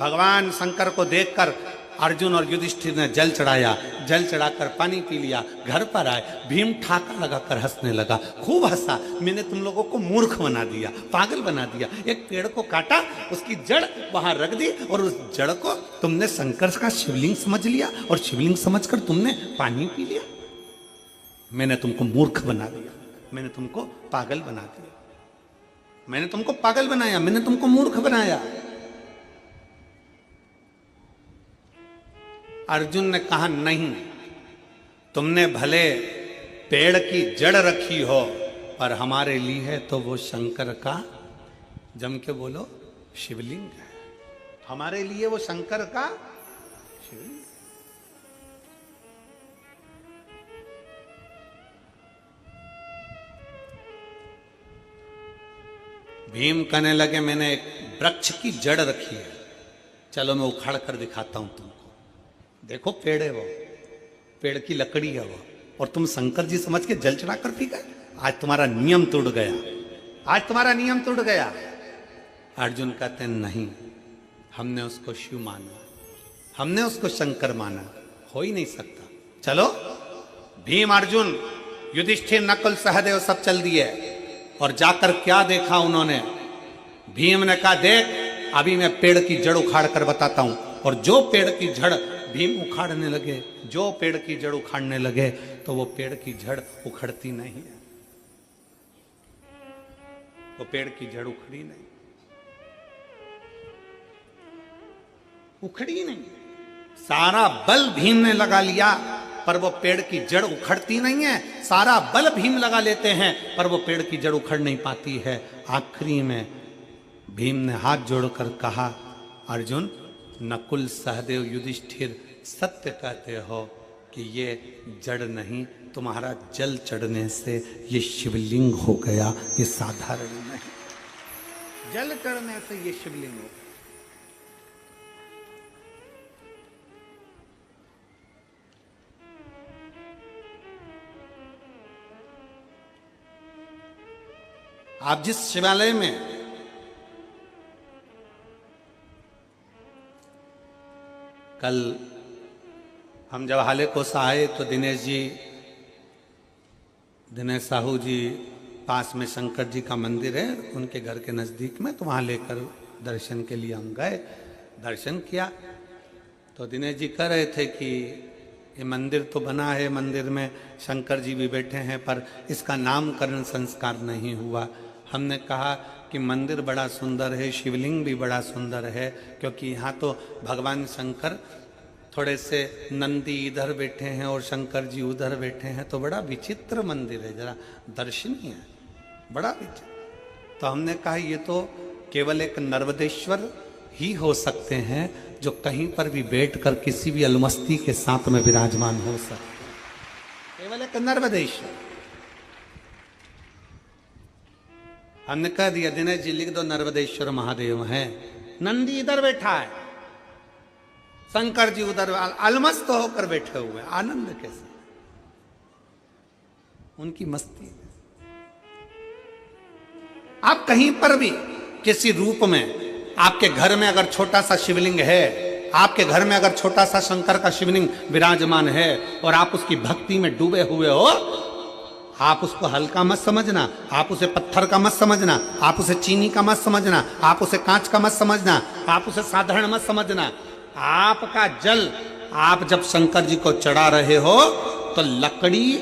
A: भगवान शंकर को देखकर अर्जुन और युधिष्ठिर ने जल चढ़ाया, जल चढ़ाकर पानी पी लिया, घर पर आए, भीम ठाका लगाकर हंसने लगा, खूब हंसा, मैंने तुम लोगों को मूर्ख बना दिया, पागल बना दिया, एक पेड़ को काटा, उसकी जड़ वहां रख दी, और उस जड़ को तुमने शंकर का शिवलिंग समझ लिया, और शिवलिंग समझकर तुमने पानी पी लिया। मैंने तुमको मूर्ख बना दिया, मैंने तुमको पागल बना दिया, मैंने तुमको पागल बनाया, मैंने तुमको मूर्ख बनाया। अर्जुन ने कहा नहीं, तुमने भले पेड़ की जड़ रखी हो, पर हमारे लिए तो वो शंकर का जम के बोलो शिवलिंग है। हमारे लिए वो शंकर का शिवलिंग। भीम कहने लगे मैंने एक वृक्ष की जड़ रखी है, चलो मैं उखाड़ कर दिखाता हूं तुमको। देखो पेड़ है वो, पेड़ की लकड़ी है वो, और तुम शंकर जी समझ के जल चढ़ा कर पी गए। आज तुम्हारा नियम टूट गया, आज तुम्हारा नियम टूट गया। अर्जुन कहते हैं नहीं, हमने उसको शिव माना, हमने उसको शंकर माना, हो ही नहीं सकता। चलो भीम अर्जुन युधिष्ठिर नकुल सहदेव सब चल दिए, और जाकर क्या देखा उन्होंने। भीम ने कहा देख अभी मैं पेड़ की जड़ उखाड़ कर बताता हूं। और जो पेड़ की जड़ भीम उखाड़ने लगे, जो पेड़ की जड़ उखाड़ने लगे, तो वो पेड़ की जड़ उखड़ती नहीं है, वो पेड़ की जड़ उखड़ी नहीं, उखड़ी नहीं। सारा बल भीम ने लगा लिया पर वो पेड़ की जड़ उखड़ती नहीं है। सारा बल भीम लगा लेते हैं पर वो पेड़ की जड़ उखड़ नहीं पाती है। आखिरी में भीम ने हाथ जोड़कर कहा अर्जुन नकुल सहदेव युधिष्ठिर सत्य कहते हो कि ये जड़ नहीं, तुम्हारा जल चढ़ने से ये शिवलिंग हो गया, ये साधारण नहीं। जल चढ़ने से ये शिवलिंग हो गया। आप जिस शिवालय में कल हम जब हाले कोसा आए तो दिनेश साहू जी पास में शंकर जी का मंदिर है उनके घर के नज़दीक में, तो वहाँ लेकर दर्शन के लिए हम गए, दर्शन किया। तो दिनेश जी कह रहे थे कि ये मंदिर तो बना है, मंदिर में शंकर जी भी बैठे हैं, पर इसका नामकरण संस्कार नहीं हुआ। हमने कहा कि मंदिर बड़ा सुंदर है, शिवलिंग भी बड़ा सुंदर है, क्योंकि यहाँ तो भगवान शंकर थोड़े से नंदी इधर बैठे हैं और शंकर जी उधर बैठे हैं, तो बड़ा विचित्र मंदिर है, जरा दर्शनीय है, बड़ा विचित्र। तो हमने कहा ये तो केवल एक नर्मदेश्वर ही हो सकते हैं जो कहीं पर भी बैठकर किसी भी अलमस्ती के साथ में विराजमान हो सकते हैं, केवल एक नर्मदेश्वर। हमने कह दिया दिनेश जी लिख दो नर्मदेश्वर महादेव हैं, नंदी इधर बैठा है, शंकर जी उधर अलमस्त होकर बैठे हुए, आनंद के साथ उनकी मस्ती। आप कहीं पर भी किसी रूप में, आपके घर में अगर छोटा सा शिवलिंग है, आपके घर में अगर छोटा सा शंकर का शिवलिंग विराजमान है और आप उसकी भक्ति में डूबे हुए हो, आप उसको हल्का मत समझना, आप उसे पत्थर का मत समझना, आप उसे चीनी का मत समझना, आप उसे कांच का मत समझना, आप उसे साधारण मत समझना। आपका जल आप जब शंकर जी को चढ़ा रहे हो तो लकड़ी,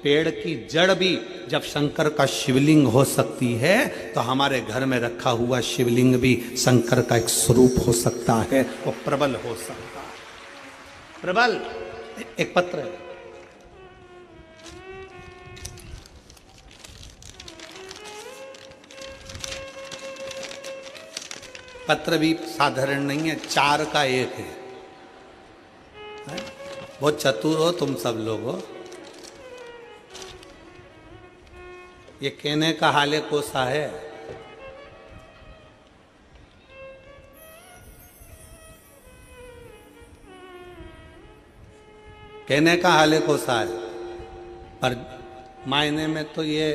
A: पेड़ की जड़ भी जब शंकर का शिवलिंग हो सकती है, तो हमारे घर में रखा हुआ शिवलिंग भी शंकर का एक स्वरूप हो सकता है, वो प्रबल हो सकता है। प्रबल एक पत्र है, पत्र भी साधारण नहीं है, 4 का 1 है। बहुत चतुर हो तुम सब लोग हो। ये कहने का हाले कोसा है, कहने का हाले कोसा है, पर मायने में तो ये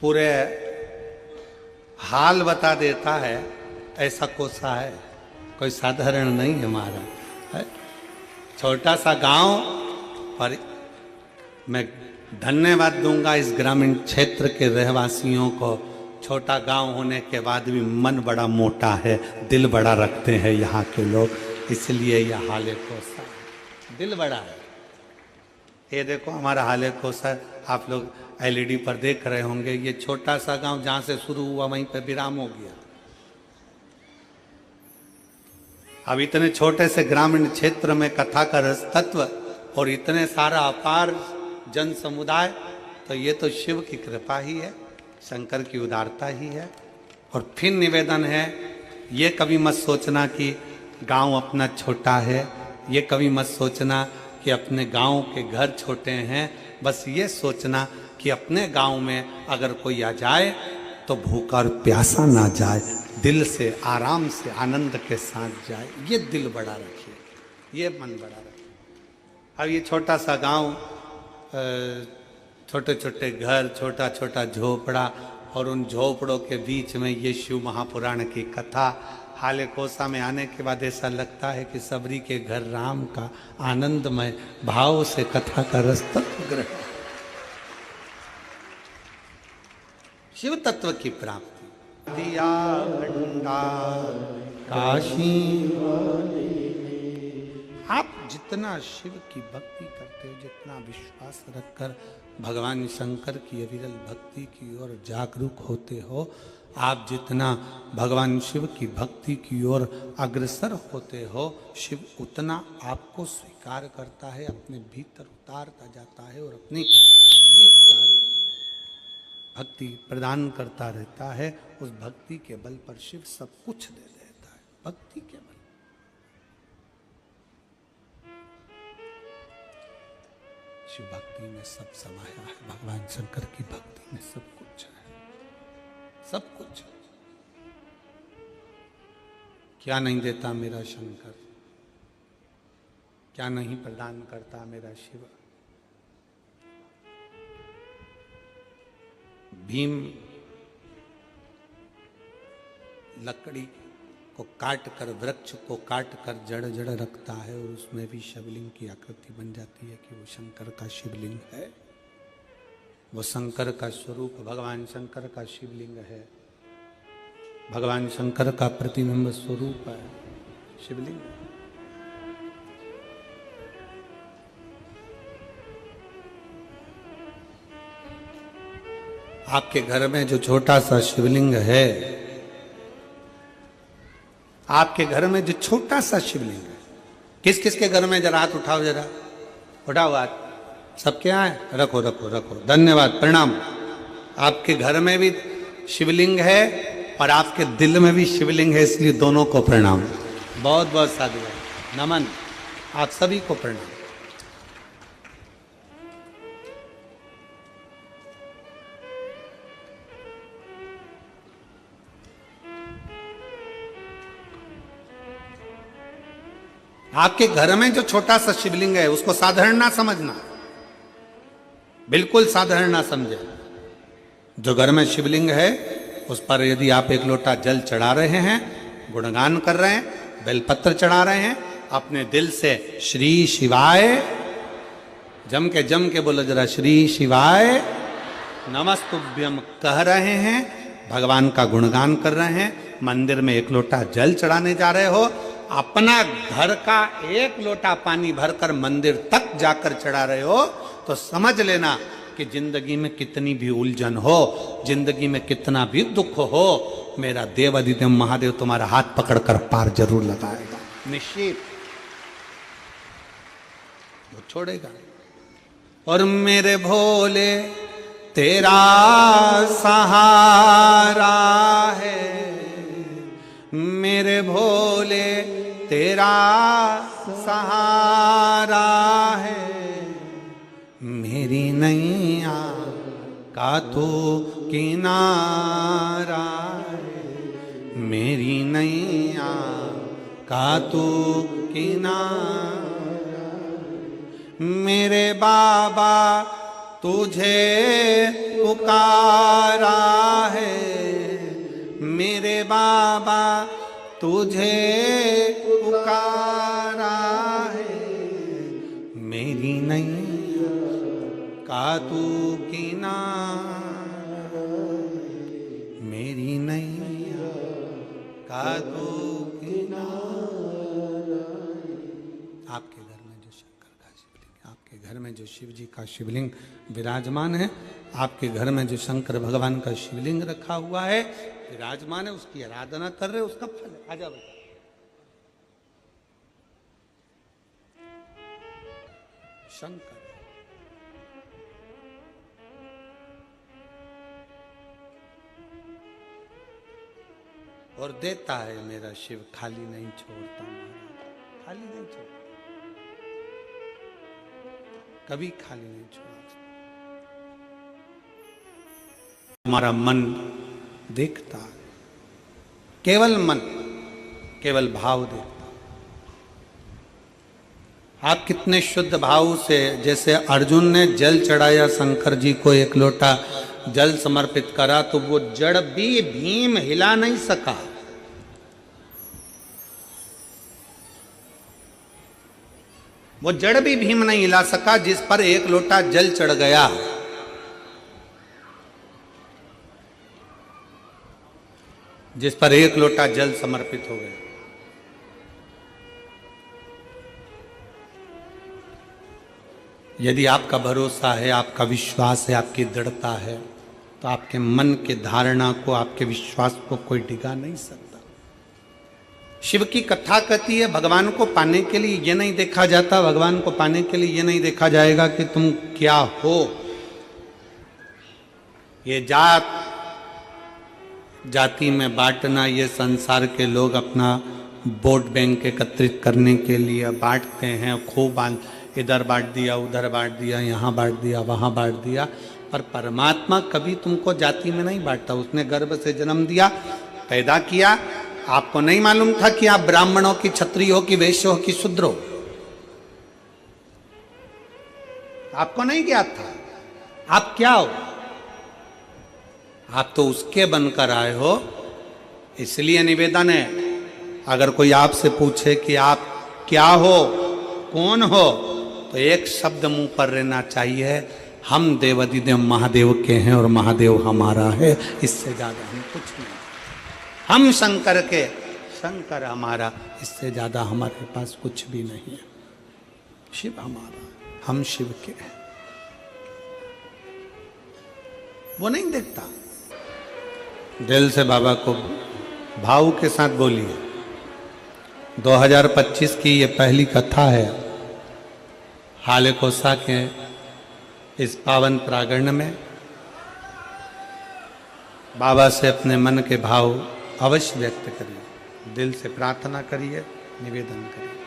A: पूरे हाल बता देता है, ऐसा कोसा है, कोई साधारण नहीं है हमारा है। छोटा सा गांव, पर मैं धन्यवाद दूंगा इस ग्रामीण क्षेत्र के रहवासियों को। छोटा गांव होने के बाद भी मन बड़ा मोटा है, दिल बड़ा रखते हैं यहाँ के लोग, इसलिए यह हाले कोसा है, दिल बड़ा है। ये देखो हमारा हाले कोसा, आप लोग एलईडी पर देख रहे होंगे, ये छोटा सा गांव जहां से शुरू हुआ वहीं पे विराम हो गया। अब इतने छोटे से ग्रामीण क्षेत्र में कथा का रस तत्व और इतने सारा अपार जन समुदाय, तो ये तो शिव की कृपा ही है। शंकर की उदारता ही है। और फिर निवेदन है, ये कभी मत सोचना कि गांव अपना छोटा है, ये कभी मत सोचना कि अपने गांव के घर छोटे हैं। बस ये सोचना कि अपने गांव में अगर कोई आ जाए तो भूखा और प्यासा ना जाए, दिल से आराम से आनंद के साथ जाए। ये दिल बड़ा रखिए, ये मन बड़ा रखिए। अब ये छोटा सा गांव, छोटे छोटे घर, छोटा छोटा झोपड़ा, और उन झोपड़ों के बीच में ये शिव महापुराण की कथा। हाले कोसा में आने के बाद ऐसा लगता है कि सबरी के घर राम का आनंदमय भाव से कथा का रस तत्व ग्रहण, शिव तत्व की प्राप्ति। दिया भंडार काशी, आप जितना शिव की भक्ति करते हो, जितना विश्वास रखकर भगवान शंकर की अविरल भक्ति की ओर जागरूक होते हो, आप जितना भगवान शिव की भक्ति की ओर अग्रसर होते हो, शिव उतना आपको स्वीकार करता है, अपने भीतर उतारता जाता है और अपनी भक्ति प्रदान करता रहता है। उस भक्ति के बल पर शिव सब कुछ दे देता है, भक्ति के बल। शिव भक्ति में सब समाया है, भगवान शंकर की भक्ति में सब कुछ है, सब कुछ। क्या नहीं देता मेरा शंकर, क्या नहीं प्रदान करता मेरा शिव। भीम लकड़ी को काट कर, वृक्ष को काट कर जड़ जड़ रखता है और उसमें भी शिवलिंग की आकृति बन जाती है कि वो शंकर का शिवलिंग है, वो शंकर का स्वरूप भगवान शंकर का शिवलिंग है, भगवान शंकर का प्रतिबिंब स्वरूप है शिवलिंग। आपके घर में जो छोटा सा शिवलिंग है, आपके घर में जो छोटा सा शिवलिंग है, किस किस के घर में, जरा हाथ उठाओ, जरा उठाओ हाथ, सबके यहाँ है? रखो रखो रखो, धन्यवाद, प्रणाम। आपके घर में भी शिवलिंग है और आपके दिल में भी शिवलिंग है, इसलिए दोनों को प्रणाम। बहुत बहुत साधुवाद, नमन, आप सभी को प्रणाम। आपके घर में जो छोटा सा शिवलिंग है उसको साधारण ना समझना, बिल्कुल साधारण ना समझे। जो घर में शिवलिंग है उस पर यदि आप एक लोटा जल चढ़ा रहे हैं, गुणगान कर रहे हैं, बेलपत्र चढ़ा रहे हैं, अपने दिल से श्री शिवाय, जम के बोलो जरा, श्री शिवाय नमस्तुभ्यम कह रहे हैं, भगवान का गुणगान कर रहे हैं, मंदिर में एक लोटा जल चढ़ाने जा रहे हो, अपना घर का एक लोटा पानी भरकर मंदिर तक जाकर चढ़ा रहे हो, तो समझ लेना कि जिंदगी में कितनी भी उलझन हो, जिंदगी में कितना भी दुख हो, मेरा देव अधिदेव महादेव तुम्हारा हाथ पकड़कर पार जरूर लगाएगा, निश्चित, वो छोड़ेगा। और मेरे भोले तेरा सहारा है, मेरे भोले तेरा सहारा है, मेरी नैया का तो किनारा है, मेरी नैया का तो किनारा, मेरे बाबा तुझे पुकारा है, मेरे बाबा तुझे पुकारा है, मेरी नैया का तू किनारा, मेरी नैया का तू किनारा। आपके घर में जो शंकर का शिवलिंग, आपके घर में जो शिव जी का शिवलिंग विराजमान है, आपके घर में जो शंकर भगवान का शिवलिंग रखा हुआ है, विराजमान है, उसकी आराधना कर रहे हो, उसका फल है। आजा बेटा, शंकर और देता है मेरा शिव, खाली नहीं छोड़ता महाराज, खाली नहीं छोड़ता, कभी खाली नहीं छोड़ा। हमारा मन देखता, केवल मन, केवल भाव देखता। आप कितने शुद्ध भाव से, जैसे अर्जुन ने जल चढ़ाया शंकर जी को, एक लोटा जल समर्पित करा तो वो जड़ भी भीम हिला नहीं सका। वो जड़ भी भीम नहीं हिला सका जिस पर एक लोटा जल चढ़ गया। जिस पर एक लोटा जल समर्पित हो गया। यदि आपका भरोसा है, आपका विश्वास है, आपकी दृढ़ता है, तो आपके मन के धारणा को, आपके विश्वास को कोई डिगा नहीं सकता। शिव की कथा कहती है भगवान को पाने के लिए ये नहीं देखा जाता, भगवान को पाने के लिए ये नहीं देखा जाएगा कि तुम क्या हो। ये जाति में बांटना, ये संसार के लोग अपना वोट बैंक एकत्रित करने के लिए बांटते हैं। खूब इधर बांट दिया, उधर बांट दिया, यहाँ बांट दिया, वहाँ बांट दिया। पर परमात्मा कभी तुमको जाति में नहीं बांटता। उसने गर्भ से जन्म दिया, पैदा किया। आपको नहीं मालूम था कि आप ब्राह्मणों की, क्षत्रियों की, वैश्यों की, शूद्रों, आपको नहीं ज्ञात था आप क्या हो। आप तो उसके बनकर आए हो। इसलिए निवेदन है, अगर कोई आपसे पूछे कि आप क्या हो, कौन हो, तो एक शब्द मुंह पर रहना चाहिए, हम देवाधिदेव महादेव के हैं और महादेव हमारा है। इससे ज्यादा हम कुछ नहीं। हम शंकर के, शंकर हमारा, इससे ज्यादा हमारे पास कुछ भी नहीं है। शिव हमारा, हम शिव के हैं। वो नहीं देखता। दिल से बाबा को भाव के साथ बोलिए। 2025 की ये पहली कथा है हाले कोसा के इस पावन प्रांगण में। बाबा से अपने मन के भाव अवश्य व्यक्त करिए, दिल से प्रार्थना करिए, निवेदन करिए।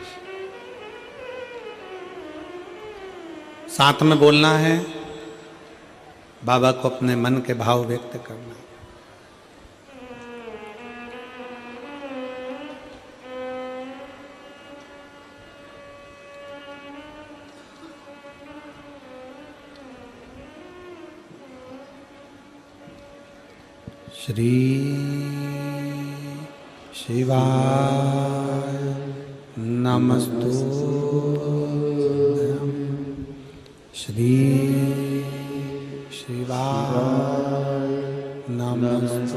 A: साथ में बोलना है, बाबा को अपने मन के भाव व्यक्त करना। श्री शिवाय नमस्तुभ्यं। श्री शिवाय नमस्तुभ्यं।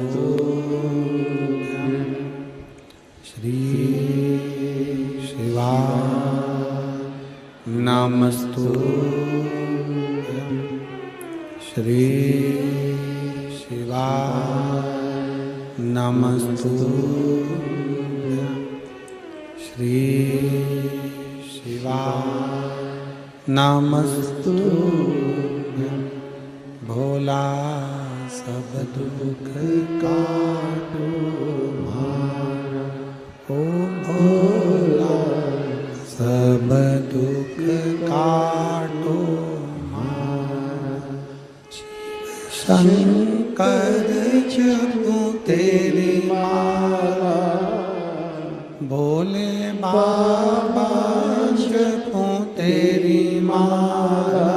A: श्री शिवाय नमस्तुभ्यं। श्री शिवाय नमस्तुभ्यं। श्री शिवाय नमस्तुभ्यं। भोला सब दुख काटो मारा, ओ भोला सब दुख काटो मारा। शंकर जपो तेरी माला, भोले बाबा जपो तेरी माला।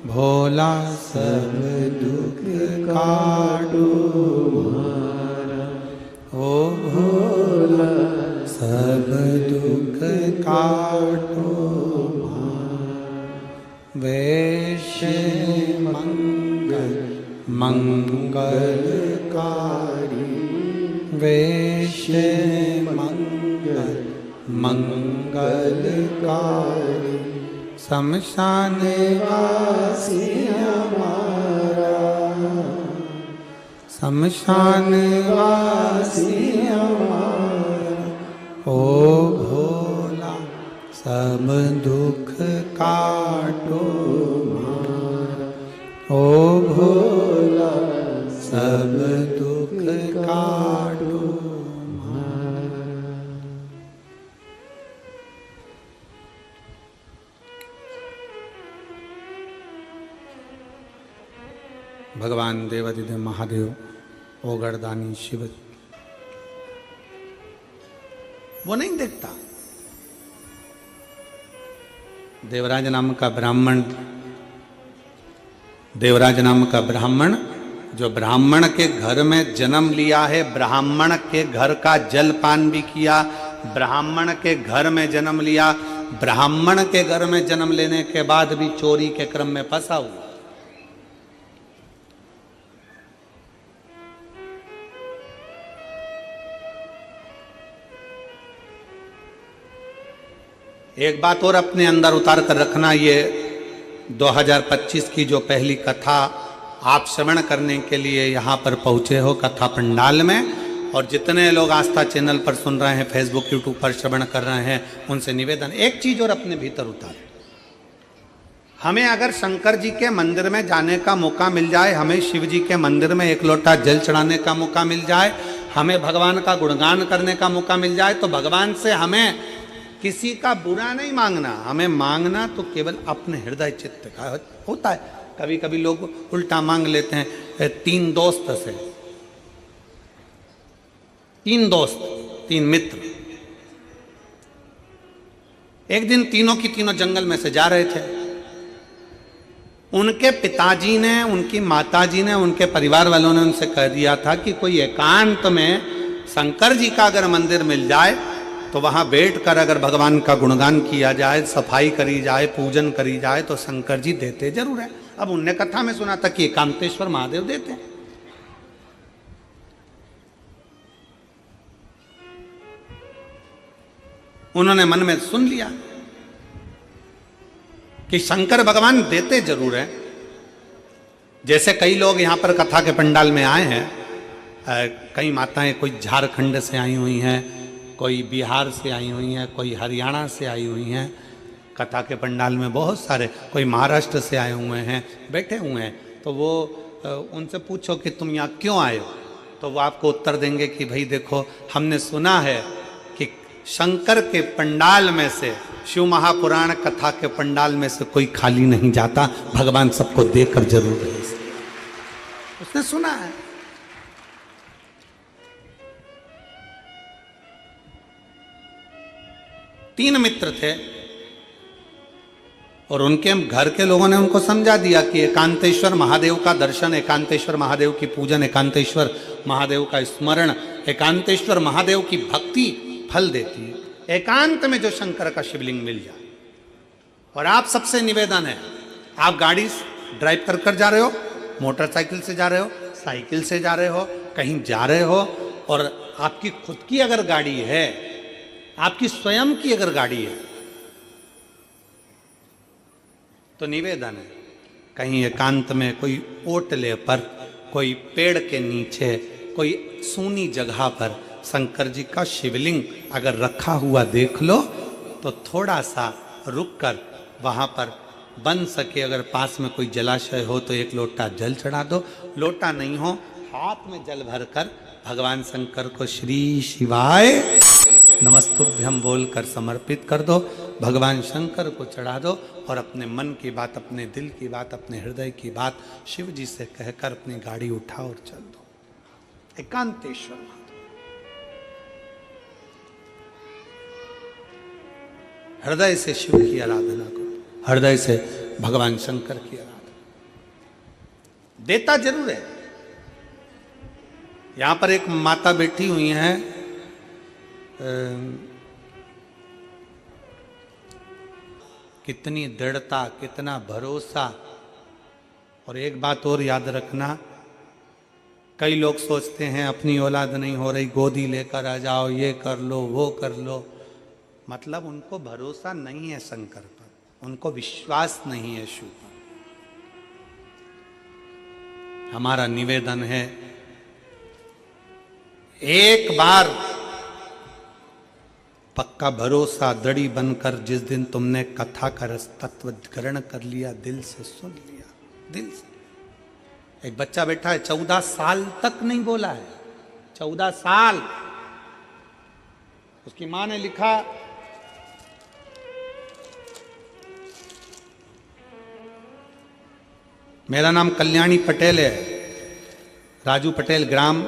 A: भोला सब दुख काटो मारा, ओ भोला सब दुख काटो मारा। वैश्य मंगल मंगलकारी, वैश्य मंगल मंगलकारी। शमशान वासी हमारा, शमशान वासी हमारा। ओ भोला सब दुख काटो मारा, ओ भोला सब दुख काटो भगवान देवाधिदेव महादेव ओगरदानी शिव, वो नहीं देखता। देवराज नाम का ब्राह्मण, देवराज नाम का ब्राह्मण जो ब्राह्मण के घर में जन्म लिया है, ब्राह्मण के घर का जलपान भी किया, ब्राह्मण के घर में जन्म लिया, ब्राह्मण के घर में जन्म लेने के बाद भी चोरी के क्रम में फंसा हुआ। एक बात और अपने अंदर उतार कर रखना, ये 2025 की जो पहली कथा आप श्रवण करने के लिए यहाँ पर पहुँचे हो कथा पंडाल में, और जितने लोग आस्था चैनल पर सुन रहे हैं, फेसबुक यूट्यूब पर श्रवण कर रहे हैं, उनसे निवेदन, एक चीज और अपने भीतर उतारें। हमें अगर शंकर जी के मंदिर में जाने का मौका मिल जाए, हमें शिव जी के मंदिर में एक लोटा जल चढ़ाने का मौका मिल जाए, हमें भगवान का गुणगान करने का मौका मिल जाए, तो भगवान से हमें किसी का बुरा नहीं मांगना, हमें मांगना तो केवल अपने हृदय चित्त का होता है। कभी कभी लोग उल्टा मांग लेते हैं। 3 दोस्त से, 3 दोस्त, 3 मित्र, एक दिन तीनों की तीनों जंगल में से जा रहे थे। उनके पिताजी ने, उनकी माताजी ने, उनके परिवार वालों ने उनसे कह दिया था कि कोई एकांत में शंकर जी का अगर मंदिर मिल जाए तो वहां बैठकर अगर भगवान का गुणगान किया जाए, सफाई करी जाए, पूजन करी जाए तो शंकर जी देते जरूर है। अब उनने कथा में सुना था कि एकांतेश्वर महादेव देते हैं। उन्होंने मन में सुन लिया कि शंकर भगवान देते जरूर हैं। जैसे कई लोग यहां पर कथा के पंडाल में आए हैं, कई माताएं कोई झारखंड से आई हुई हैं, कोई बिहार से आई हुई हैं, कोई हरियाणा से आई हुई हैं। कथा के पंडाल में बहुत सारे, कोई महाराष्ट्र से आए हुए हैं, बैठे हुए हैं। तो वो उनसे पूछो कि तुम यहाँ क्यों आए हो, तो वो आपको उत्तर देंगे कि भाई देखो, हमने सुना है कि शंकर के पंडाल में से, शिव महापुराण कथा के पंडाल में से कोई खाली नहीं जाता, भगवान सबको देकर जरूर भेजते। उसने सुना है। तीन मित्र थे और उनके घर के लोगों ने उनको समझा दिया कि एकांतेश्वर महादेव का दर्शन, एकांतेश्वर महादेव की पूजन, एकांतेश्वर महादेव का स्मरण, एकांतेश्वर महादेव की भक्ति फल देती है। एकांत में जो शंकर का शिवलिंग मिल जाए। और आप सबसे निवेदन है, आप गाड़ी ड्राइव कर कर जा रहे हो, मोटरसाइकिल से जा रहे हो, साइकिल से जा रहे हो, कहीं जा रहे हो, और आपकी खुद की अगर गाड़ी है, आपकी स्वयं की अगर गाड़ी है, तो निवेदन है कहीं एकांत में, कोई ओटले पर, कोई पेड़ के नीचे, कोई सूनी जगह पर शंकर जी का शिवलिंग अगर रखा हुआ देख लो, तो थोड़ा सा रुक कर वहाँ पर बन सके, अगर पास में कोई जलाशय हो तो एक लोटा जल चढ़ा दो। लोटा नहीं हो, हाथ में जल भर कर भगवान शंकर को श्री शिवाय नमस्तुभ्यम बोलकर समर्पित कर दो, भगवान शंकर को चढ़ा दो, और अपने मन की बात, अपने दिल की बात, अपने हृदय की बात शिव जी से कहकर अपनी गाड़ी उठाओ और चल दो। एकांतेश्वर महादेव, हृदय से शिव की आराधना करो, हृदय से भगवान शंकर की आराधना। देता जरूर है। यहां पर एक माता बैठी हुई हैं, कितनी दृढ़ता, कितना भरोसा। और एक बात और याद रखना, कई लोग सोचते हैं अपनी औलाद नहीं हो रही, गोदी लेकर आ जाओ, ये कर लो, वो कर लो। मतलब उनको भरोसा नहीं है शंकर पर, उनको विश्वास नहीं है शिव पर। हमारा निवेदन है, एक बार पक्का भरोसा दृढ़ी बनकर जिस दिन तुमने कथा का रस तत्व ग्रहण कर लिया, दिल से सुन लिया, दिल से। एक बच्चा बैठा है, 14 साल तक नहीं बोला है, 14 साल। उसकी मां ने लिखा, मेरा नाम कल्याणी पटेल है, राजू पटेल, ग्राम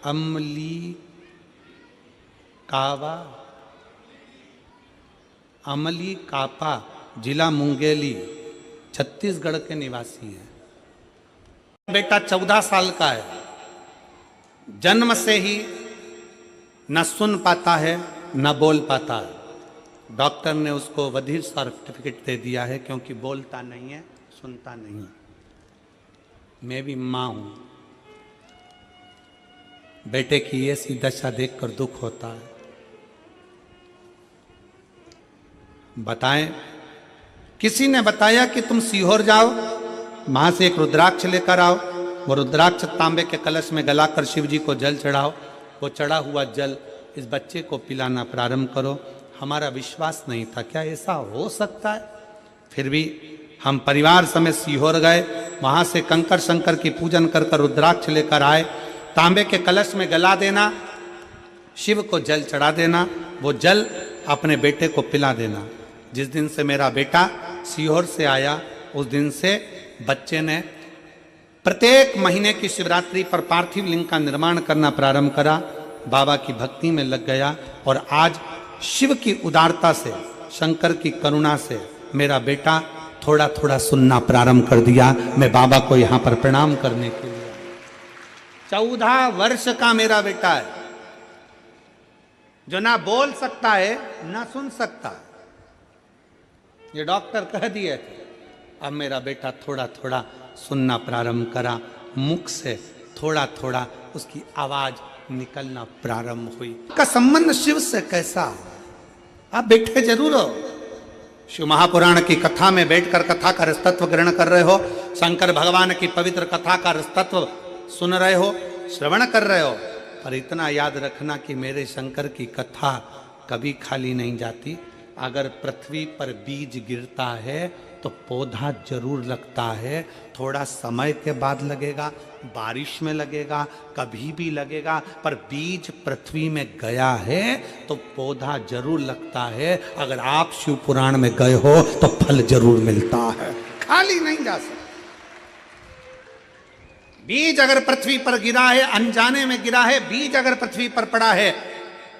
A: अमली कापा, जिला मुंगेली, छत्तीसगढ़ के निवासी हैं। बेटा 14 साल का है, जन्म से ही न सुन पाता है न बोल पाता है। डॉक्टर ने उसको बधिर सर्टिफिकेट दे दिया है क्योंकि बोलता नहीं है, सुनता नहीं है। मैं भी माँ हूं, बेटे की ऐसी दशा देखकर दुख होता है। बताएं, किसी ने बताया कि तुम सीहोर जाओ, वहां से एक रुद्राक्ष लेकर आओ, वो रुद्राक्ष तांबे के कलश में गलाकर शिव जी को जल चढ़ाओ, वो चढ़ा हुआ जल इस बच्चे को पिलाना प्रारंभ करो। हमारा विश्वास नहीं था, क्या ऐसा हो सकता है? फिर भी हम परिवार समेत सीहोर गए, वहां से कंकर शंकर की पूजन कर रुद्राक्ष लेकर आए। तांबे के कलश में गला देना, शिव को जल चढ़ा देना, वो जल अपने बेटे को पिला देना। जिस दिन से मेरा बेटा सीहोर से आया, उस दिन से बच्चे ने प्रत्येक महीने की शिवरात्रि पर पार्थिव लिंग का निर्माण करना प्रारंभ करा, बाबा की भक्ति में लग गया और आज शिव की उदारता से, शंकर की करुणा से मेरा बेटा थोड़ा थोड़ा सुनना प्रारंभ कर दिया। मैं बाबा को यहां पर प्रणाम करने के लिए, 14 वर्ष का मेरा बेटा है, जो ना बोल सकता है ना सुन सकता है। ये डॉक्टर कह दिए थे। अब मेरा बेटा थोड़ा थोड़ा सुनना प्रारंभ करा, मुख से थोड़ा थोड़ा उसकी आवाज निकलना प्रारंभ हुई। का संबंध शिव से कैसा? आप बैठे जरूर हो, शिव महापुराण की कथा में बैठकर कथा का रसतत्व ग्रहण कर रहे हो, शंकर भगवान की पवित्र कथा का रसतत्व सुन रहे हो, श्रवण कर रहे हो, पर इतना याद रखना कि मेरे शंकर की कथा कभी खाली नहीं जाती। अगर पृथ्वी पर बीज गिरता है तो पौधा जरूर लगता है, थोड़ा समय के बाद लगेगा, बारिश में लगेगा, कभी भी लगेगा, पर बीज पृथ्वी में गया है तो पौधा जरूर लगता है। अगर आप शिव पुराण में गए हो तो फल जरूर मिलता है, खाली नहीं जा सकता। बीज अगर पृथ्वी पर गिरा है, अनजाने में गिरा है, बीज अगर पृथ्वी पर पड़ा है,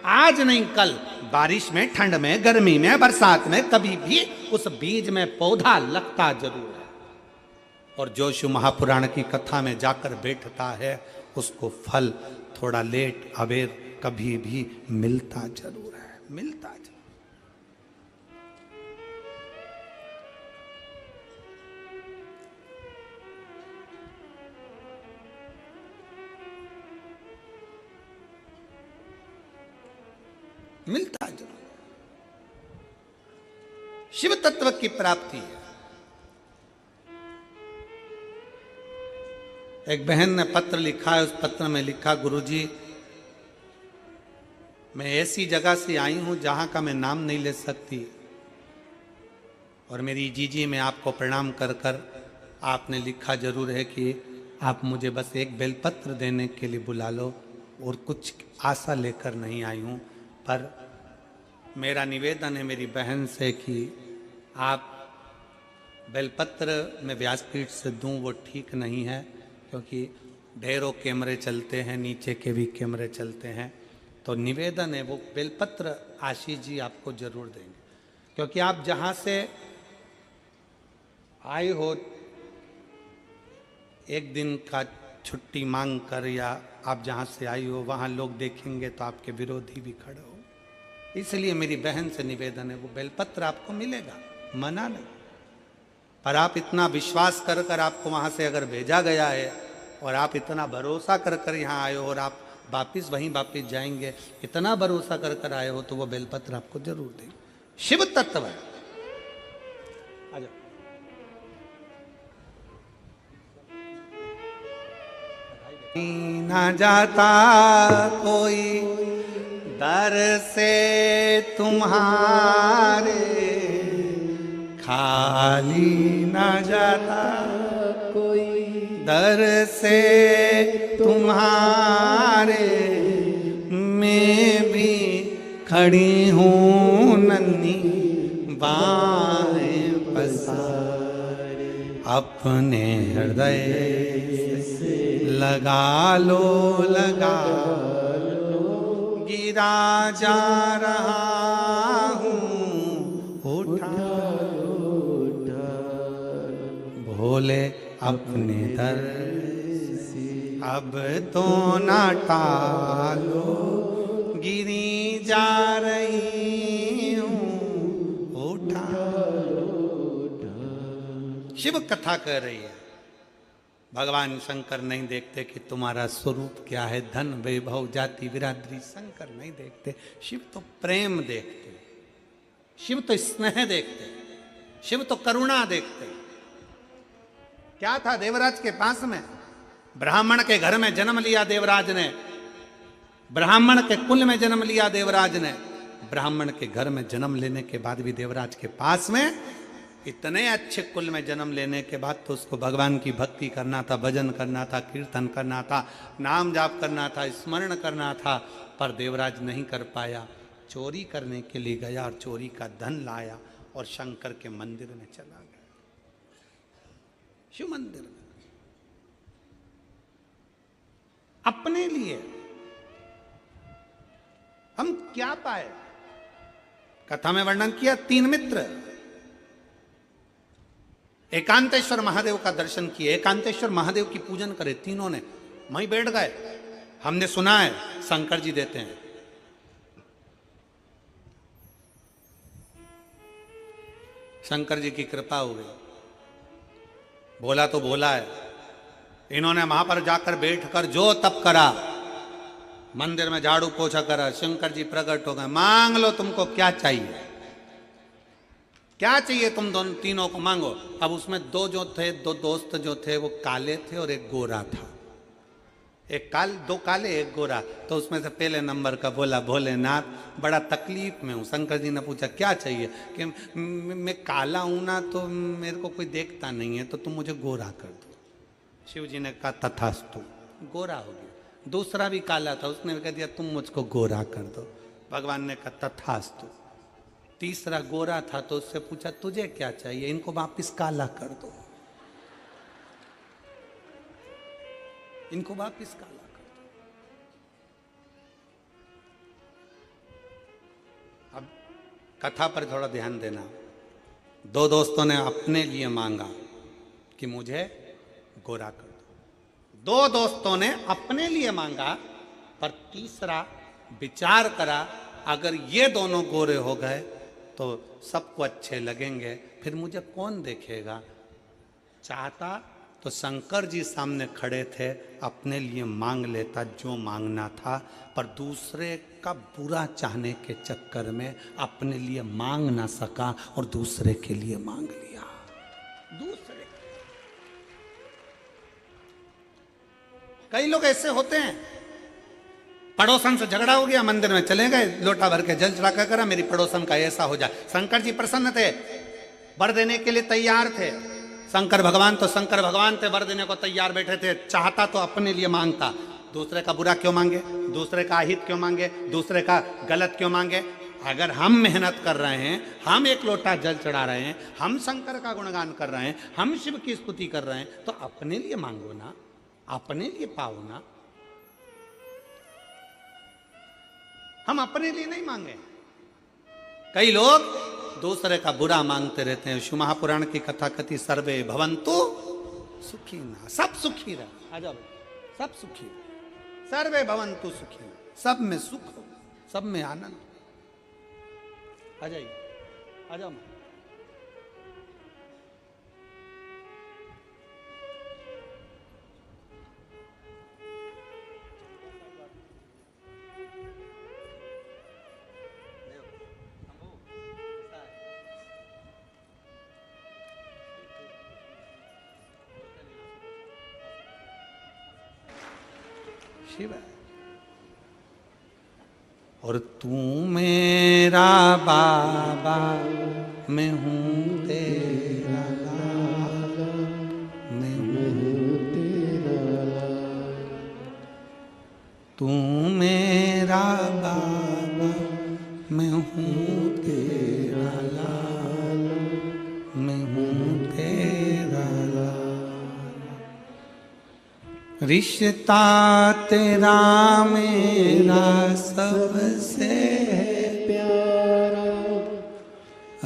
A: आज नहीं कल, बारिश में, ठंड में, गर्मी में, बरसात में, कभी भी उस बीज में पौधा लगता जरूर है। और जो शिव महापुराण की कथा में जाकर बैठता है उसको फल थोड़ा लेट अबेर कभी भी मिलता जरूर है, मिलता जरूर। मिलता जरूर। शिव तत्व की प्राप्ति है। एक बहन ने पत्र लिखा है, उस पत्र में लिखा, गुरुजी मैं ऐसी जगह से आई हूं जहां का मैं नाम नहीं ले सकती, और मेरी जीजी मैं आपको प्रणाम कर कर आपने लिखा जरूर है कि आप मुझे बस एक बेलपत्र देने के लिए बुला लो, और कुछ आशा लेकर नहीं आई हूं। पर मेरा निवेदन है मेरी बहन से कि आप बेलपत्र में व्यासपीठ से दूं वो ठीक नहीं है, क्योंकि ढेरों कैमरे चलते हैं, नीचे के भी कैमरे चलते हैं। तो निवेदन है वो बेलपत्र आशीष जी आपको जरूर देंगे, क्योंकि आप जहाँ से आए हो एक दिन का छुट्टी मांग कर, या आप जहाँ से आई हो वहाँ लोग देखेंगे तो आपके विरोधी भी खड़े हो। इसलिए मेरी बहन से निवेदन है वो बेलपत्र आपको मिलेगा, मना नहीं, पर आप इतना विश्वास कर कर आपको वहाँ से अगर भेजा गया है और आप इतना भरोसा कर कर यहाँ आए हो और आप वापिस वहीं वापिस जाएंगे, इतना भरोसा कर कर आए हो, तो वो बेलपत्र आपको जरूर देंगे। शिव तत्व है। आ जाओ। ना जाता कोई दर से तुम्हारे, खाली ना जाता कोई दर से तुम्हारे, मैं भी खड़ी हूँ नन्ही बाहें पसारे। अपने हृदय से लगा लो, लगा लो, गिरा जा रहा हूँ, उठा लो, भोले अपने दर से अब तो ना टालो, गिरी जा रही हूँ, उठा लो। शिव कथा कर रही है। भगवान शंकर नहीं देखते कि तुम्हारा स्वरूप क्या है, धन वैभव जाति बिरादरी, शंकर नहीं देखते। शिव तो प्रेम देखते, शिव तो स्नेह देखते, शिव तो करुणा देखते। क्या था देवराज के पास में? ब्राह्मण के घर में जन्म लिया देवराज ने, ब्राह्मण के कुल में जन्म लिया देवराज ने। ब्राह्मण के घर में जन्म लेने के बाद भी देवराज के पास में, इतने अच्छे कुल में जन्म लेने के बाद तो उसको भगवान की भक्ति करना था, भजन करना था, कीर्तन करना था, नाम जाप करना था, स्मरण करना था, पर देवराज नहीं कर पाया। चोरी करने के लिए गया और चोरी का धन लाया और शंकर के मंदिर में चला गया, शिव मंदिर में। अपने लिए हम क्या पाए? कथा में वर्णन किया, 3 मित्र एकांतेश्वर महादेव का दर्शन किए, एकांतेश्वर महादेव की पूजन करे, तीनों ने वहीं बैठ गए। हमने सुना है शंकर जी देते हैं। शंकर जी की कृपा हो गई, बोला तो बोला है। इन्होंने वहां पर जाकर बैठकर जो तप करा, मंदिर में झाड़ू पोछा करा, शंकर जी प्रकट हो गए। मांग लो, तुमको क्या चाहिए, क्या चाहिए तुम दोनों तीनों को मांगो। अब उसमें 2 जो थे, 2 दोस्त जो थे वो काले थे और एक गोरा था। 2 काले 1 गोरा। तो उसमें से पहले नंबर का बोला, भोलेनाथ बड़ा तकलीफ में हूँ। शंकर जी ने पूछा क्या चाहिए? कि मैं काला हूं ना, तो मेरे को कोई देखता नहीं है, तो तुम मुझे गोरा कर दो। शिव जी ने कहा तथास्तु, गोरा हो गया। दूसरा भी काला था, उसने कह दिया तुम मुझको गोरा कर दो। भगवान ने कहा तथास्तु। तीसरा गोरा था, तो उससे पूछा तुझे क्या चाहिए? इनको वापिस काला कर दो, इनको वापिस काला कर दो। अब कथा पर थोड़ा ध्यान देना। 2 दोस्तों ने अपने लिए मांगा कि मुझे गोरा कर दो। 2 दोस्तों ने अपने लिए मांगा, पर तीसरा विचार करा अगर ये दोनों गोरे हो गए तो सबको अच्छे लगेंगे, फिर मुझे कौन देखेगा। चाहता तो शंकर जी सामने खड़े थे, अपने लिए मांग लेता जो मांगना था, पर दूसरे का बुरा चाहने के चक्कर में अपने लिए मांग ना सका और दूसरे के लिए मांग लिया। दूसरे कई लोग ऐसे होते हैं, पड़ोसन से झगड़ा हो गया, मंदिर में चले गए, लोटा भर के जल चढ़ा कर करा मेरी पड़ोसन का ऐसा हो जाए। शंकर जी प्रसन्न थे, वर देने के लिए तैयार थे। शंकर भगवान थे, वर देने को तैयार बैठे थे। चाहता तो अपने लिए मांगता, दूसरे का बुरा क्यों मांगे, दूसरे का अहित क्यों मांगे, दूसरे का गलत क्यों मांगे। अगर हम मेहनत कर रहे हैं, हम 1 लोटा जल चढ़ा रहे हैं, हम शंकर का गुणगान कर रहे हैं, हम शिव की स्तुति कर रहे हैं, तो अपने लिए मांगो ना, अपने लिए पाओ ना। हम अपने लिए नहीं मांगे। कई लोग दूसरे का बुरा मांगते रहते हैं। शिव महापुराण की कथा कथी, सर्वे भवन्तु सुखिनः, सब सुखी रहे। आ जाओ, सब सुखी रहे, सर्वे भवन्तु सुखिनः, सब में सुख हो, सब में आनंद। आ जाइए, आ जाओ। शिव और तू मेरा बाबा, मैं हूँ तेरा लाला, मैं हूँ तेरा लाला। तू मेरा बाबा, मैं हूँ तेरा लाला, मैं हूँ तेरा लाला। रिश्ता तेरा मेरा सबसे प्यारा,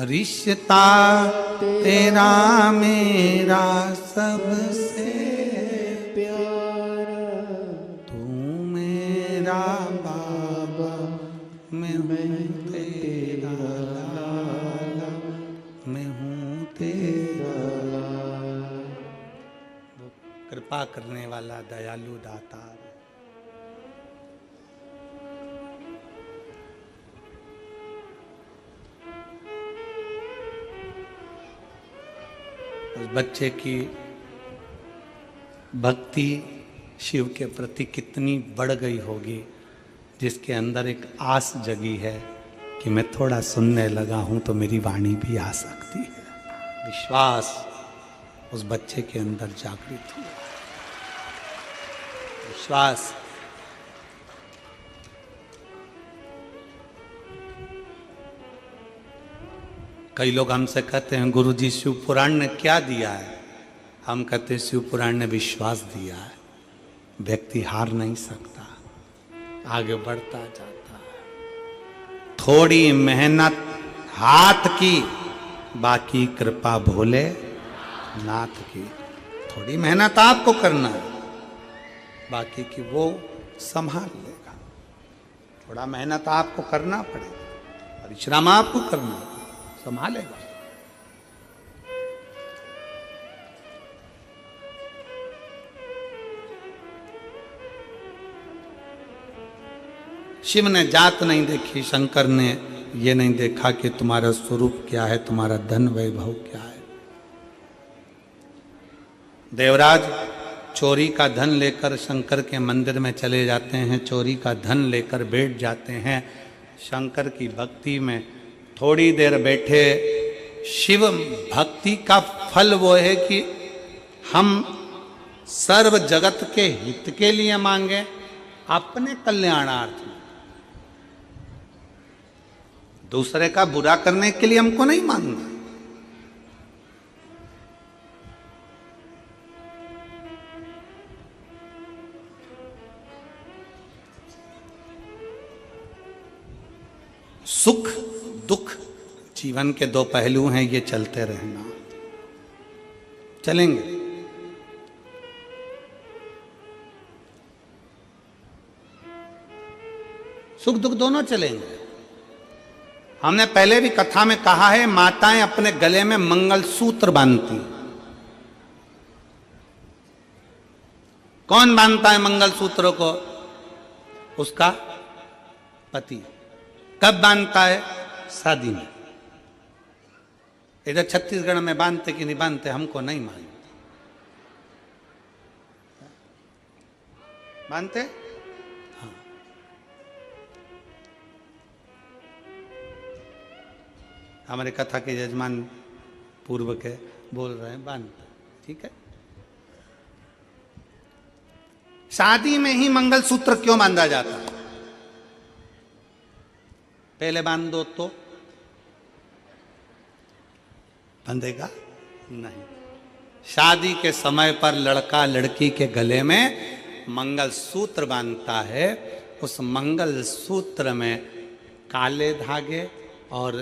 A: रिश्ता तेरा मेरा सबसे प्यारा, तू मेरा बाबा मैं हूँ तेरा लाला, मैं हूँ तेरा लाला। वो कृपा करने वाला दयालु दातार। उस बच्चे की भक्ति शिव के प्रति कितनी बढ़ गई होगी, जिसके अंदर एक आस जगी है कि मैं थोड़ा सुनने लगा हूं तो मेरी वाणी भी आ सकती है। विश्वास उस बच्चे के अंदर जागृत हुआ। विश्वास। कई लोग हमसे कहते हैं गुरुजी शिव पुराण ने क्या दिया है? हम कहते हैं शिव पुराण ने विश्वास दिया है। व्यक्ति हार नहीं सकता, आगे बढ़ता जाता है। थोड़ी मेहनत हाथ की, बाकी कृपा भोले नाथ की। थोड़ी मेहनत आपको करना है, बाकी की वो संभाल लेगा। थोड़ा मेहनत आपको करना पड़ेगा, परिश्रम आपको करना है, संभालेगा। शिव ने जात नहीं देखी, शंकर ने ये नहीं देखा कि तुम्हारा स्वरूप क्या है, तुम्हारा धन वैभव क्या है। देवराज चोरी का धन लेकर शंकर के मंदिर में चले जाते हैं, चोरी का धन लेकर बैठ जाते हैं शंकर की भक्ति में। थोड़ी देर बैठे, शिव भक्ति का फल वो है कि हम सर्व जगत के हित के लिए मांगे, अपने कल्याणार्थ में। दूसरे का बुरा करने के लिए हमको नहीं मांगना। सुख दुख जीवन के दो पहलू हैं, ये चलते रहना, चलेंगे। सुख दुख दोनों चलेंगे। हमने पहले भी कथा में कहा है, माताएं अपने गले में मंगलसूत्र बांधती। कौन बांधता है मंगलसूत्र को? उसका पति। कब बांधता है? शादी में। इधर छत्तीसगढ़ में बांधते कि नहीं बांधते हमको नहीं मालूम। बांधते? हाँ। हमारे कथा के यजमान पूर्व के बोल रहे हैं बांधते। ठीक है। शादी में ही मंगलसूत्र क्यों बांधा जाता है? पहले बांध दो तो बंधेगा नहीं। शादी के समय पर लड़का लड़की के गले में मंगलसूत्र बांधता है। उस मंगलसूत्र में काले धागे और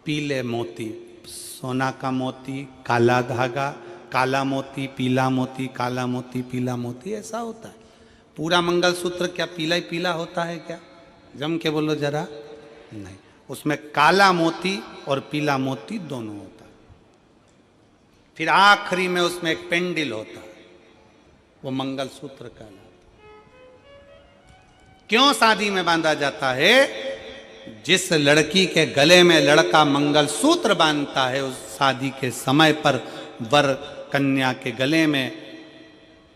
A: पीले मोती, सोना का मोती, काला धागा, काला मोती, पीला मोती, काला मोती, पीला मोती, ऐसा होता है। पूरा मंगलसूत्र क्या पीला ही पीला होता है क्या? जम के बोलो जरा। नहीं, उसमें काला मोती और पीला मोती दोनों होता है। फिर आखिरी में उसमें एक पेंडिल होता है, वो मंगलसूत्र कहलाता है। क्यों शादी में बांधा जाता है? जिस लड़की के गले में लड़का मंगलसूत्र बांधता है, उस शादी के समय पर वर कन्या के गले में,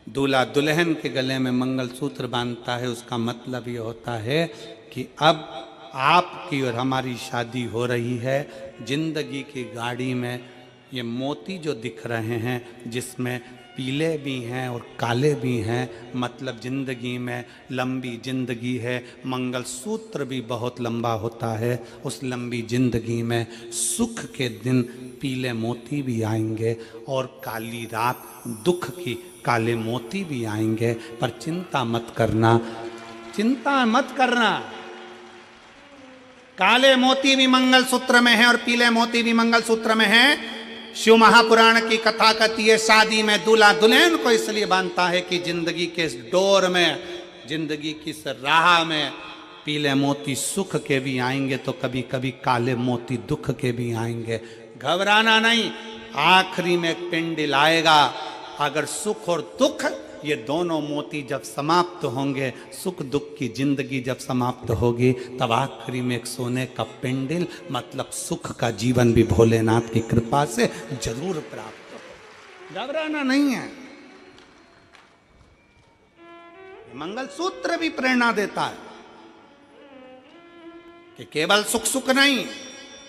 A: दूल्हा दुल्हन के गले में मंगलसूत्र बांधता है। उसका मतलब ये होता है कि अब आपकी और हमारी शादी हो रही है। जिंदगी की गाड़ी में ये मोती जो दिख रहे हैं, जिसमें पीले भी हैं और काले भी हैं, मतलब जिंदगी में लंबी जिंदगी है। मंगलसूत्र भी बहुत लंबा होता है। उस लंबी जिंदगी में सुख के दिन पीले मोती भी आएंगे और काली रात दुख की काले मोती भी आएंगे, पर चिंता मत करना, चिंता मत करना। काले मोती भी मंगलसूत्र में है और पीले मोती भी मंगलसूत्र में है। शिव महापुराण की कथा कहती है, शादी में दूल्हा दुल्हन को इसलिए बांधता है कि जिंदगी के इस डोर में, जिंदगी की इस राह में पीले मोती सुख के भी आएंगे तो कभी कभी काले मोती दुख के भी आएंगे। घबराना नहीं, आखिरी में एक पिंडिल आएगा। अगर सुख और दुख ये दोनों मोती जब समाप्त होंगे, सुख दुख की जिंदगी जब समाप्त होगी, तब आखिरी में एक सोने का पिंडिल मतलब सुख का जीवन भी भोलेनाथ की कृपा से जरूर प्राप्त हो। घबराना नहीं है। मंगलसूत्र भी प्रेरणा देता है कि केवल सुख सुख नहीं,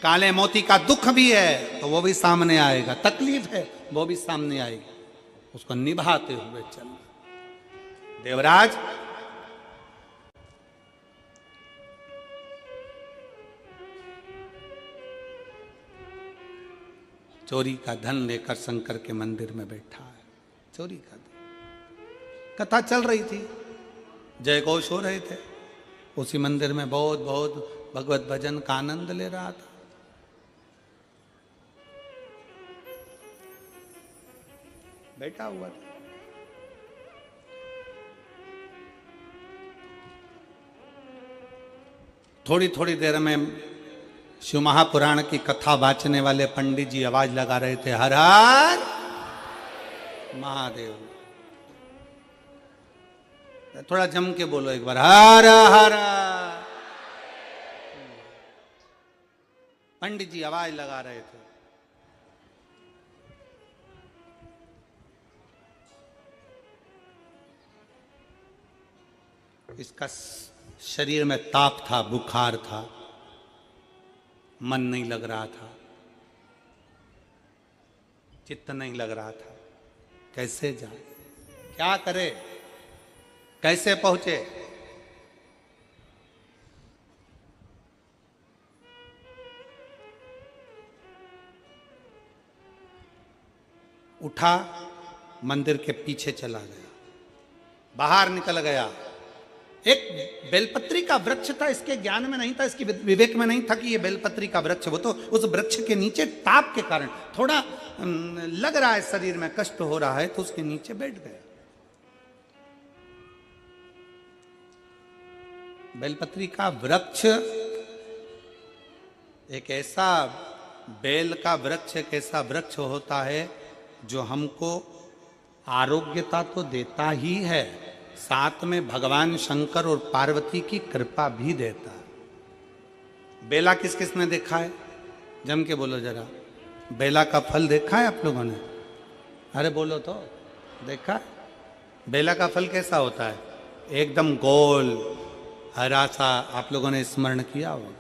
A: काले मोती का दुख भी है तो वो भी सामने आएगा, तकलीफ है वो भी सामने आएगी, उसको निभाते हुए चलना। देवराज चोरी का धन लेकर शंकर के मंदिर में बैठा है। चोरी का धन, कथा चल रही थी, जय घोष हो रहे थे, उसी मंदिर में बहुत बहुत भगवत भजन का आनंद ले रहा था। बैठा हुआ था। थोड़ी थोड़ी देर में शिव महापुराण की कथा बांचने वाले पंडित जी आवाज लगा रहे थे, हर हर महादेव। थोड़ा जम के बोलो एक बार, हर हर। पंडित जी आवाज लगा रहे थे। इसका शरीर में ताप था, बुखार था, मन नहीं लग रहा था, चित्त नहीं लग रहा था। कैसे जाए, क्या करे, कैसे पहुंचे? उठा, मंदिर के पीछे चला गया, बाहर निकल गया। एक बेलपत्री का वृक्ष था, इसके ज्ञान में नहीं था, इसकी विवेक में नहीं था कि ये बेलपत्री का वृक्ष। वो तो उस वृक्ष के नीचे ताप के कारण थोड़ा लग रहा है, शरीर में कष्ट हो रहा है, तो उसके नीचे बैठ गया। बेलपत्री का वृक्ष एक ऐसा, बेल का वृक्ष एक ऐसा वृक्ष होता है जो हमको आरोग्यता तो देता ही है, साथ में भगवान शंकर और पार्वती की कृपा भी देता है। बेला किस किस ने देखा है? जम के बोलो जरा। बेला का फल देखा है आप लोगों ने? अरे बोलो तो, देखा है? बेला का फल कैसा होता है? एकदम गोल हरा सा। आप लोगों ने स्मरण किया होगा।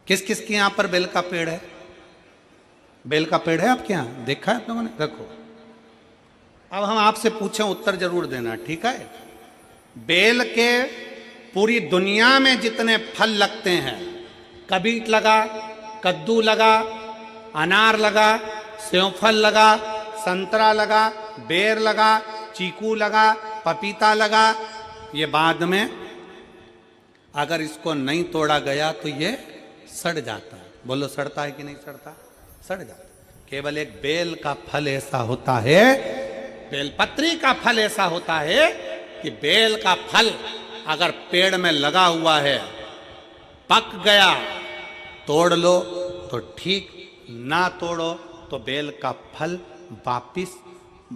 A: किस किस के यहां पर बेल का पेड़ है? बेल का पेड़ है आपके यहां? देखा है आप लोगों ने? रखो। अब हम आपसे पूछें, उत्तर जरूर देना, ठीक है? बेल के पूरी दुनिया में जितने फल लगते हैं, कबीट लगा, कद्दू लगा, अनार लगा, सेवफल लगा, संतरा लगा, बेर लगा, चीकू लगा, पपीता लगा, ये बाद में अगर इसको नहीं तोड़ा गया तो ये सड़ जाता है। बोलो, सड़ता है कि नहीं सड़ता? सड़ जाता है। केवल एक बेल का फल ऐसा होता है, बेलपत्री का फल ऐसा होता है कि बेल का फल अगर पेड़ में लगा हुआ है, पक गया, तोड़ लो तो ठीक, ना तोड़ो तो बेल का फल वापिस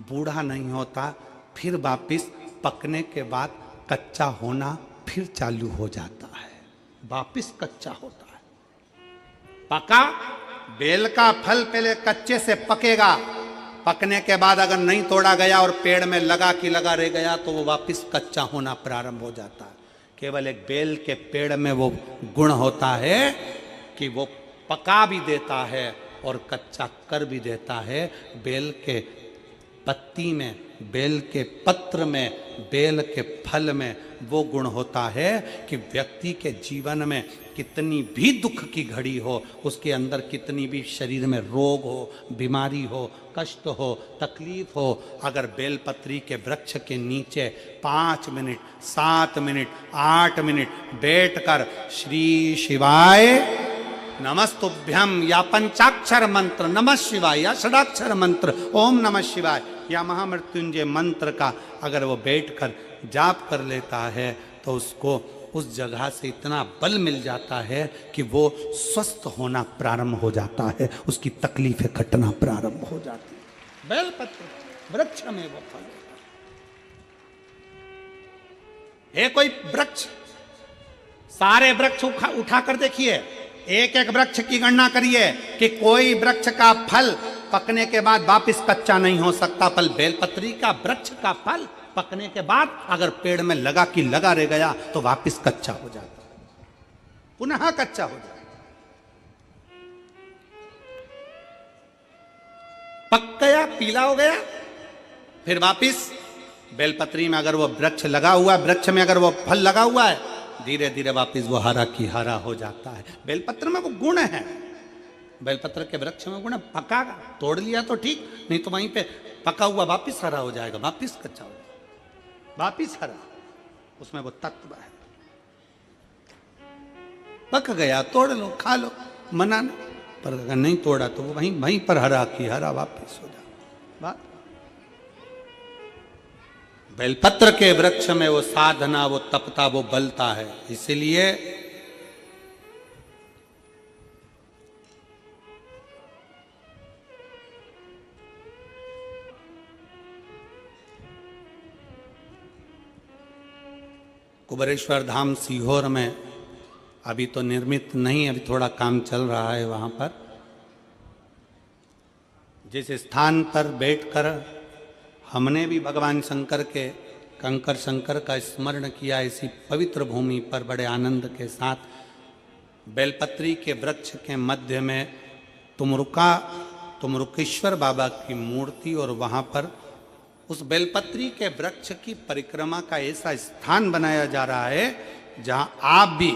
A: बूढ़ा नहीं होता, फिर वापिस पकने के बाद कच्चा होना फिर चालू हो जाता है, वापिस कच्चा होता है। पका बेल का फल पहले कच्चे से पकेगा, पकने के बाद अगर नहीं तोड़ा गया और पेड़ में लगा कि लगा रह गया तो वो वापिस कच्चा होना प्रारंभ हो जाता है। केवल एक बेल के पेड़ में वो गुण होता है कि वो पका भी देता है और कच्चा कर भी देता है। बेल के पत्ती में, बेल के पत्र में, बेल के फल में वो गुण होता है कि व्यक्ति के जीवन में कितनी भी दुख की घड़ी हो, उसके अंदर कितनी भी शरीर में रोग हो, बीमारी हो, कष्ट हो, तकलीफ हो, अगर बेलपत्री के वृक्ष के नीचे 5 मिनट, 7 मिनट, 8 मिनट बैठकर श्री शिवाय नमस्तुभ्यम या पंचाक्षर मंत्र नमः शिवाय या षडाक्षर मंत्र ओम नमः शिवाय या महामृत्युंजय मंत्र का अगर वो बैठकर जाप कर लेता है तो उसको उस जगह से इतना बल मिल जाता है कि वो स्वस्थ होना प्रारंभ हो जाता है, उसकी तकलीफें घटना प्रारंभ हो जाती है। बेलपत्र वृक्ष में वो फल है। कोई वृक्ष, सारे वृक्ष उठा कर देखिए, एक एक वृक्ष की गणना करिए कि कोई वृक्ष का फल पकने के बाद वापस कच्चा नहीं हो सकता। फल बेलपत्री का वृक्ष का फल पकने के बाद अगर पेड़ में लगा कि लगा रह गया तो वापस कच्चा हो जाता, पुनः कच्चा हो जाता, पक गया, पीला हो गया, फिर वापस बेलपत्री में अगर वो वृक्ष लगा हुआ है, वृक्ष में अगर वो फल लगा हुआ है, धीरे धीरे वापस वो हरा की हरा हो जाता है। बेलपत्र में वो गुण है, बेलपत्र के वृक्ष में गुण है। पका तोड़ लिया तो ठीक, नहीं तो वहीं पे पका हुआ वापस हरा हो जाएगा, वापस कच्चा हो जाएगा, वापिस हरा, उसमें वो तत्व है। पक गया तोड़ लो, खा लो, मना नहीं, पर अगर नहीं तोड़ा तो वो वहीं पर हरा की हरा वापिस हो जाए। बात बेलपत्र के वृक्ष में वो साधना, वो तपता, वो बलता है। इसीलिए कुबेरेश्वर धाम सीहोर में अभी तो निर्मित नहीं, अभी थोड़ा काम चल रहा है। वहाँ पर जिस स्थान पर बैठकर हमने भी भगवान शंकर के कंकर शंकर का स्मरण किया, इसी पवित्र भूमि पर बड़े आनंद के साथ बेलपत्री के वृक्ष के मध्य में तुमरुकेश्वर बाबा की मूर्ति, और वहाँ पर उस बेलपत्री के वृक्ष की परिक्रमा का ऐसा स्थान बनाया जा रहा है जहां आप भी,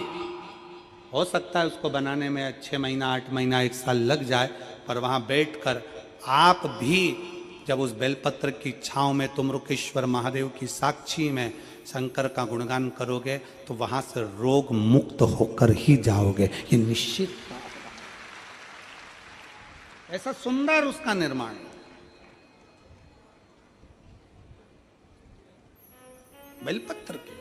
A: हो सकता है उसको बनाने में 6 महीना, 8 महीना, 1 साल लग जाए, पर वहां बैठकर आप भी जब उस बेलपत्र की छांव में तुमरुकेश्वर महादेव की साक्षी में शंकर का गुणगान करोगे तो वहां से रोग मुक्त होकर ही जाओगे, ये निश्चित। ऐसा सुंदर उसका निर्माण है। बेलपत्र के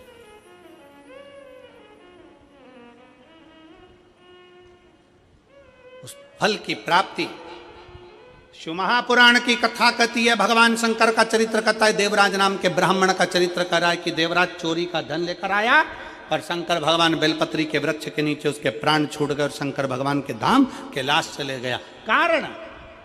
A: उस फल की प्राप्ति, शिव महापुराण की कथा कहती है, भगवान शंकर का चरित्र कहता है, देवराज नाम के ब्राह्मण का चरित्र कर रहा है कि देवराज चोरी का धन लेकर आया, पर शंकर भगवान बेलपत्री के वृक्ष के नीचे उसके प्राण छूट गए और शंकर भगवान के धाम कैलाश चले गया। कारण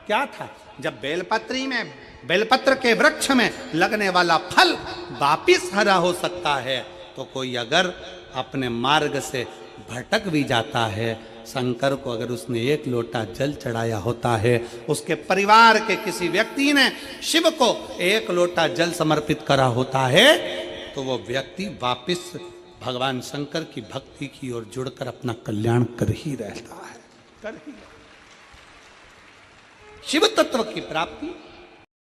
A: क्या था? जब बेलपत्र के वृक्ष में लगने वाला फल वापिस हरा हो सकता है, तो कोई अगर अपने मार्ग से भटक भी जाता है, शंकर को अगर उसने 1 लोटा जल चढ़ाया होता है, उसके परिवार के किसी व्यक्ति ने शिव को 1 लोटा जल समर्पित करा होता है, तो वो व्यक्ति वापिस भगवान शंकर की भक्ति की ओर जुड़कर अपना कल्याण कर ही रहता है, कर ही। शिव तत्व की प्राप्ति